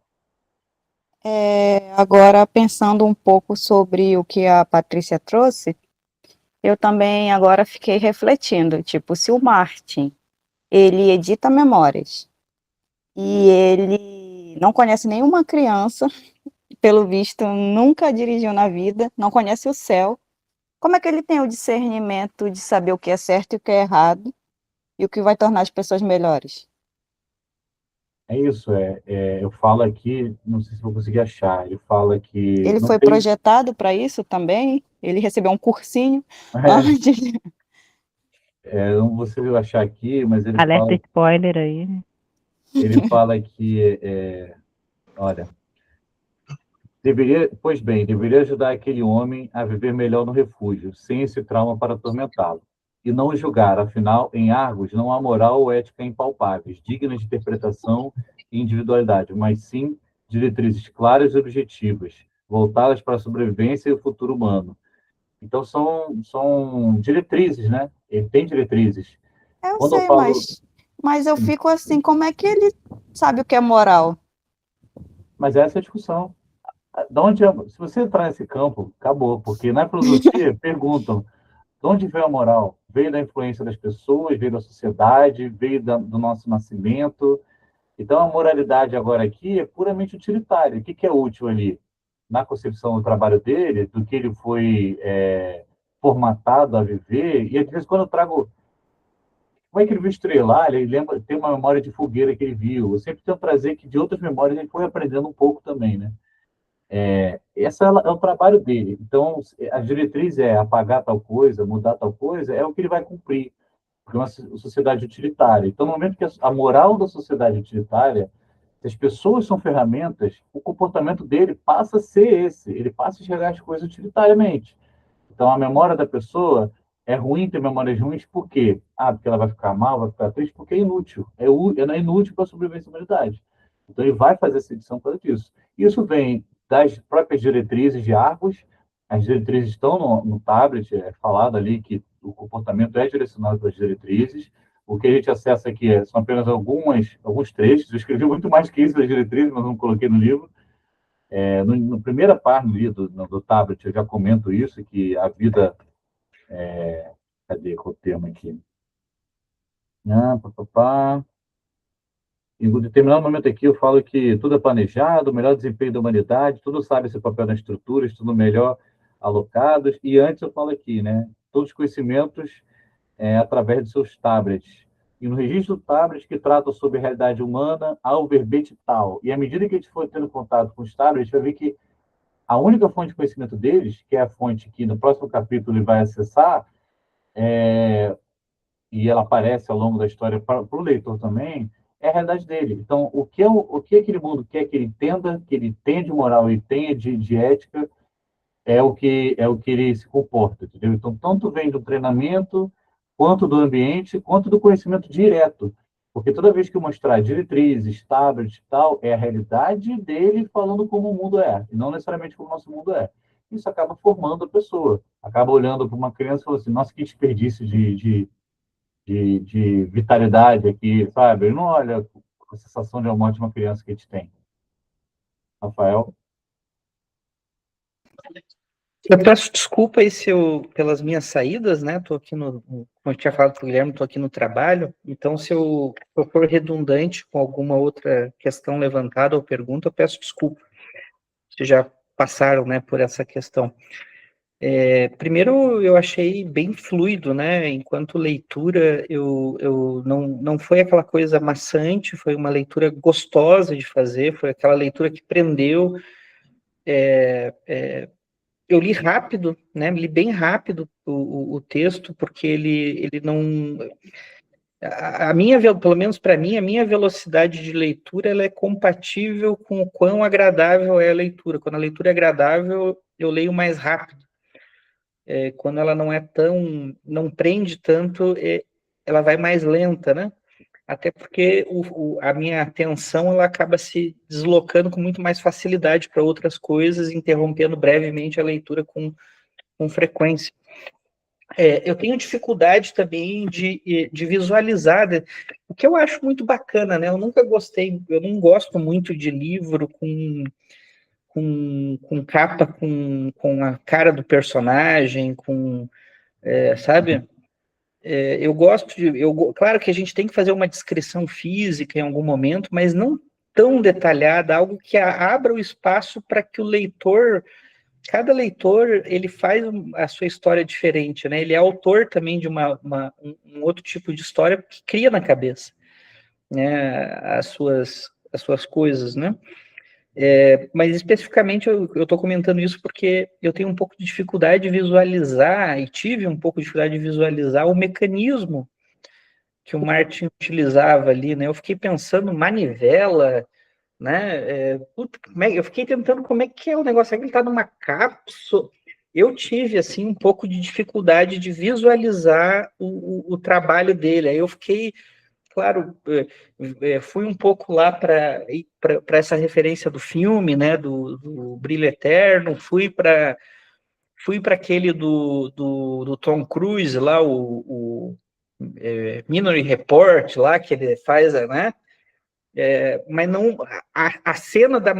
Agora, pensando um pouco sobre o que a Patrícia trouxe, eu também agora fiquei refletindo, tipo, se o Martin, ele edita memórias, e ele não conhece nenhuma criança, pelo visto, nunca dirigiu na vida, não conhece o céu, como é que ele tem o discernimento de saber o que é certo e o que é errado, e o que vai tornar as pessoas melhores? É isso, eu falo aqui, não sei se vou conseguir achar, ele fala que... Ele foi projetado para isso também? Ele recebeu um cursinho antes? Eu não vou conseguir achar aqui, mas ele Alerta fala... spoiler aí, né? Ele fala que, olha, deveria ajudar aquele homem a viver melhor no refúgio, sem esse trauma para atormentá-lo. E não julgar, afinal, em Argos não há moral ou ética impalpáveis, dignas de interpretação e individualidade, mas sim diretrizes claras e objetivas, voltadas para a sobrevivência e o futuro humano. Então, são diretrizes, né? Ele tem diretrizes. Eu Quando eu sei, falo... mas eu fico assim, como é que ele sabe o que é moral? Mas essa é a discussão. Se você entrar nesse campo, acabou, porque na filosofia perguntam de onde veio a moral? Veio da influência das pessoas, veio da sociedade, veio do nosso nascimento. Então, a moralidade agora aqui é puramente utilitária. O que é útil ali? Na concepção do trabalho dele, do que ele foi formatado a viver, e às vezes quando eu trago... Como é que ele viu estrelar? Ele lembra, tem uma memória de fogueira que ele viu. Eu sempre tento trazer que de outras memórias ele foi aprendendo um pouco também, né? Esse é o trabalho dele. Então, a diretriz é apagar tal coisa, mudar tal coisa, é o que ele vai cumprir, porque é uma sociedade utilitária. Então, no momento que a moral da sociedade utilitária, se as pessoas são ferramentas, o comportamento dele passa a ser esse, ele passa a enxergar as coisas utilitariamente. Então, a memória da pessoa é ruim ter memórias ruins, por quê? Porque ela vai ficar mal, vai ficar triste, porque é inútil. É inútil para a sobrevivência da humanidade. Então, ele vai fazer essa edição por causa disso. Isso vem das próprias diretrizes de Argos. As diretrizes estão no tablet, é falado ali que o comportamento é direcionado pelas diretrizes. O que a gente acessa aqui são apenas alguns trechos. Eu escrevi muito mais que isso das diretrizes, mas não coloquei no livro. Na primeira página do tablet, eu já comento isso, que a vida... cadê o termo aqui? Em um determinado momento aqui, eu falo que tudo é planejado, o melhor desempenho da humanidade, tudo sabe esse papel nas estruturas, tudo melhor alocados. E antes eu falo aqui, né? Todos os conhecimentos através de seus tablets. E no registro do tablet que trata sobre a realidade humana, há o verbete tal. E à medida que a gente for tendo contato com os tablets, a gente vai ver que a única fonte de conhecimento deles, que é a fonte que no próximo capítulo ele vai acessar, e ela aparece ao longo da história para o leitor também, é a realidade dele. Então, o que aquele mundo quer que ele entenda, que ele tenha de moral e tenha de ética, é o que ele se comporta, entendeu? Então, tanto vem do treinamento, quanto do ambiente, quanto do conhecimento direto. Porque toda vez que eu mostrar diretrizes, tablets e tal, é a realidade dele falando como o mundo é, e não necessariamente como o nosso mundo é. Isso acaba formando a pessoa. Acaba olhando para uma criança e falando assim, nossa, que desperdício de vitalidade aqui, sabe? Ele não olha com a sensação de amor de uma criança que a gente tem. Rafael? Eu peço desculpa aí pelas minhas saídas, né? Estou aqui como eu tinha falado para o Guilherme, estou aqui no trabalho. Então, se eu for redundante com alguma outra questão levantada ou pergunta, eu peço desculpa. Vocês já passaram, né, por essa questão. Primeiro, eu achei bem fluido, né? Enquanto leitura, eu não foi aquela coisa maçante, foi uma leitura gostosa de fazer, foi aquela leitura que prendeu. Eu li rápido, né? Li bem rápido o texto, porque ele não. Pelo menos para mim, a minha velocidade de leitura ela é compatível com o quão agradável é a leitura. Quando a leitura é agradável, eu leio mais rápido. Quando ela não prende tanto, ela vai mais lenta, né? Até porque a minha atenção ela acaba se deslocando com muito mais facilidade para outras coisas, interrompendo brevemente a leitura com frequência. Eu tenho dificuldade também de visualizar, né? O que eu acho muito bacana, né? Eu não gosto muito de livro com capa, com a cara do personagem, sabe? Claro que a gente tem que fazer uma descrição física em algum momento, mas não tão detalhada, algo que abra o espaço para que cada leitor, ele faz a sua história diferente, né? Ele é autor também de um outro tipo de história que cria na cabeça, né? As suas coisas, né? Mas especificamente eu estou comentando isso porque eu tenho um pouco de dificuldade de visualizar, e tive um pouco de dificuldade de visualizar o mecanismo que o Martin utilizava ali, né? Eu fiquei pensando manivela, né? Eu fiquei tentando como é que é o negócio, ele está numa cápsula. Eu tive, assim, um pouco de dificuldade de visualizar o trabalho dele. Aí eu fiquei, claro, fui um pouco lá para essa referência do filme, né, do Brilho Eterno, fui para aquele do Tom Cruise lá, o Minority Report lá, que ele faz, né? Mas não a cena da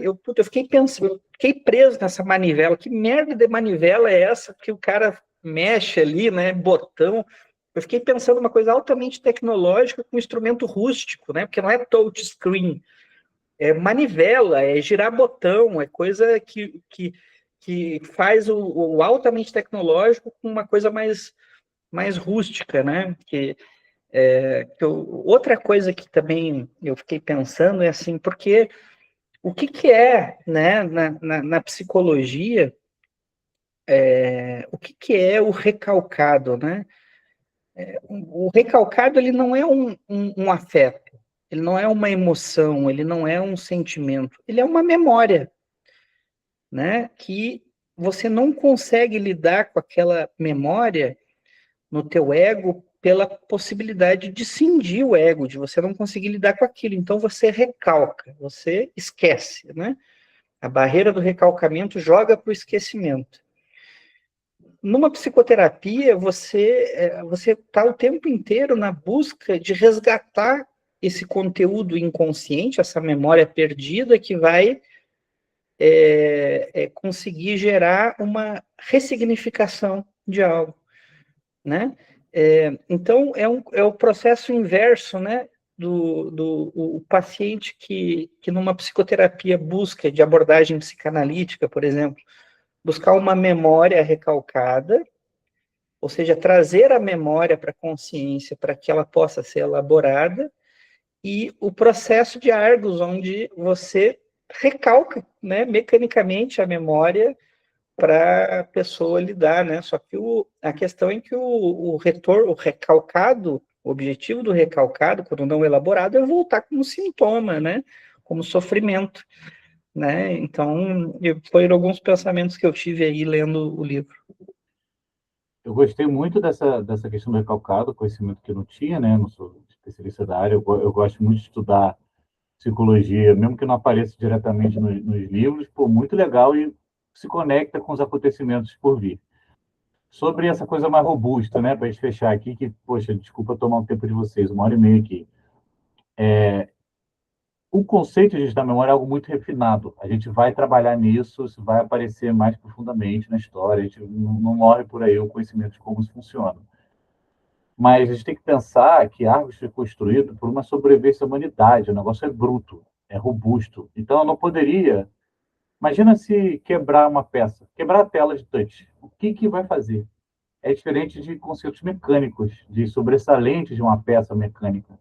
eu fiquei pensando, eu fiquei preso nessa manivela. Que merda de manivela é essa que o cara mexe ali, né? Botão. Eu fiquei pensando uma coisa altamente tecnológica com um instrumento rústico, né? Porque não é touchscreen, é manivela, é girar botão, é coisa que faz o altamente tecnológico com uma coisa mais rústica, né? Outra coisa que também eu fiquei pensando é assim, porque o que é, né, na psicologia, o que é o recalcado, né? O recalcado, ele não é um afeto, ele não é uma emoção, ele não é um sentimento, ele é uma memória, né? Que você não consegue lidar com aquela memória no teu ego pela possibilidade de cindir o ego, de você não conseguir lidar com aquilo. Então você recalca, você esquece, né? A barreira do recalcamento joga para o esquecimento. Numa psicoterapia, você está o tempo inteiro na busca de resgatar esse conteúdo inconsciente, essa memória perdida que vai conseguir gerar uma ressignificação de algo, né? Então, é o processo inverso, né? O paciente que numa psicoterapia busca, de abordagem psicanalítica, por exemplo, buscar uma memória recalcada, ou seja, trazer a memória para a consciência para que ela possa ser elaborada, e o processo de Argos, onde você recalca, né, mecanicamente a memória para a pessoa lidar, né? Só que a questão é que o recalcado, o objetivo do recalcado, quando não elaborado, é voltar como sintoma, né? Como sofrimento, né? Então, foram alguns pensamentos que eu tive aí lendo o livro. Eu gostei muito dessa questão do recalcado, conhecimento que eu não tinha, né? Não sou especialista da área, eu gosto muito de estudar psicologia, mesmo que não apareça diretamente nos livros, pô, muito legal e se conecta com os acontecimentos por vir. Sobre essa coisa mais robusta, né, para a gente fechar aqui, que, poxa, desculpa tomar um tempo de vocês, 1h30 aqui. O conceito de da memória é algo muito refinado. A gente vai trabalhar nisso, isso vai aparecer mais profundamente na história, a gente não morre por aí o conhecimento de como isso funciona. Mas a gente tem que pensar que Argos foi construído por uma sobrevivência da humanidade, o negócio é bruto, é robusto. Então, eu não poderia Imagina se quebrar uma peça, quebrar a tela de touch. O que vai fazer? É diferente de concertos mecânicos, de sobressalentes de uma peça mecânica.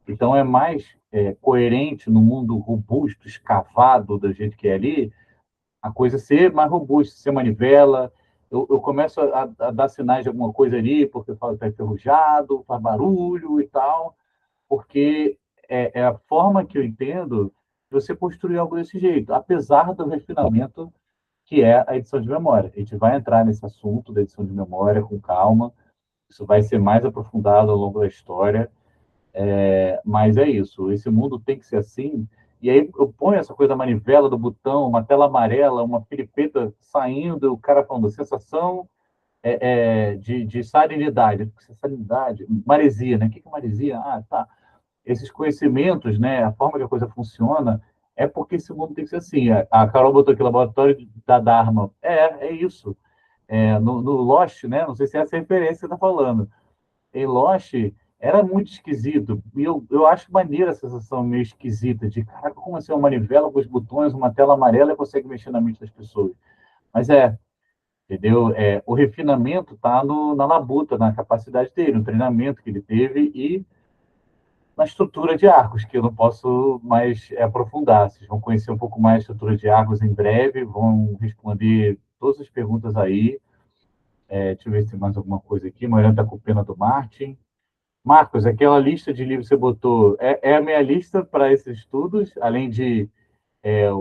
Então, é mais coerente no mundo robusto, escavado, do jeito que é ali, a coisa ser mais robusta, ser manivela. Eu começo a dar sinais de alguma coisa ali, porque está enferrujado, faz barulho e tal, porque é a forma que eu entendo de você construir algo desse jeito, apesar do refinamento que é a edição de memória. A gente vai entrar nesse assunto da edição de memória com calma, isso vai ser mais aprofundado ao longo da história, mas é isso, esse mundo tem que ser assim. E aí eu ponho essa coisa da manivela, do botão, uma tela amarela, uma filipeta saindo, o cara falando sensação de salinidade. Salinidade, maresia, né? O que é maresia? Ah, tá. Esses conhecimentos, né? A forma que a coisa funciona, é porque esse mundo tem que ser assim. A Carol botou aqui, laboratório da Dharma. É isso. No Lost, né? Não sei se é essa referência que você está falando. Em Lost era muito esquisito. E eu acho maneira a sensação meio esquisita de, caraca, como assim, uma manivela com os botões, uma tela amarela e consegue mexer na mente das pessoas. Mas entendeu? O refinamento está na labuta, na capacidade dele, no treinamento que ele teve e na estrutura de arcos, que eu não posso mais aprofundar. Vocês vão conhecer um pouco mais a estrutura de arcos em breve, vão responder todas as perguntas aí. Deixa eu ver se tem mais alguma coisa aqui. Amanhã está com pena do Martin. Marcos, aquela lista de livros que você botou é a minha lista para esses estudos, além de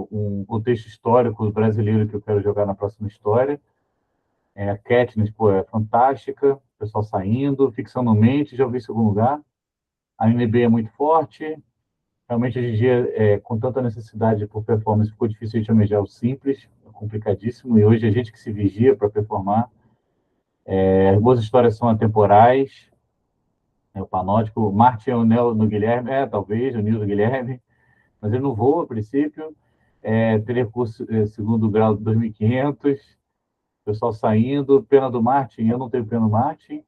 um contexto histórico brasileiro que eu quero jogar na próxima história. A Katniss, pô, é fantástica, o pessoal saindo, ficção no mente, já ouvi isso em algum lugar. A NB é muito forte, realmente hoje em dia, com tanta necessidade por performance, ficou difícil a gente almejar o simples, é complicadíssimo, e hoje a gente que se vigia para performar. As boas histórias são atemporais, o Panótico, Marte é o Neo no Guilherme, talvez, o Nil do Guilherme, mas ele não voa, a princípio. Telecurso segundo grau 2.500, pessoal saindo, pena do Martin, eu não tenho pena do Martin,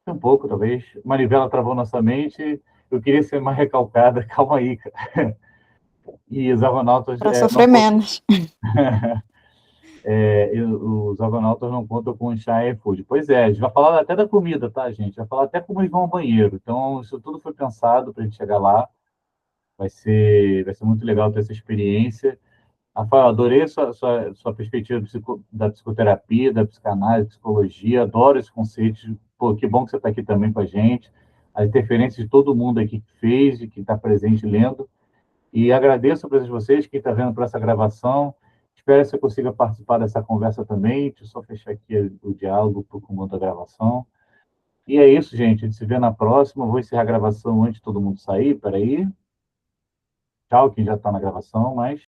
um pouco, talvez. Manivela travou nossa mente, eu queria ser mais recalcada, calma aí, cara. E os argonautas Para sofrer menos. os argonautas não contam com chá e food. Pois é, a gente vai falar até da comida, tá, gente? Vai falar até como eles vão ao banheiro. Então, isso tudo foi pensado para a gente chegar lá. Vai ser muito legal ter essa experiência. Rafael, adorei sua perspectiva da psicoterapia, da psicanálise, psicologia. Adoro esse conceito. Pô, que bom que você está aqui também com a gente. A interferência de todo mundo aqui que fez e que está presente lendo. E agradeço a presença de vocês, quem está vendo por essa gravação. Espero que você consiga participar dessa conversa também. Deixa eu só fechar aqui o diálogo para o comando da gravação. E é isso, gente. A gente se vê na próxima. Vou encerrar a gravação antes de todo mundo sair. Peraí. Tchau, quem já está na gravação, mas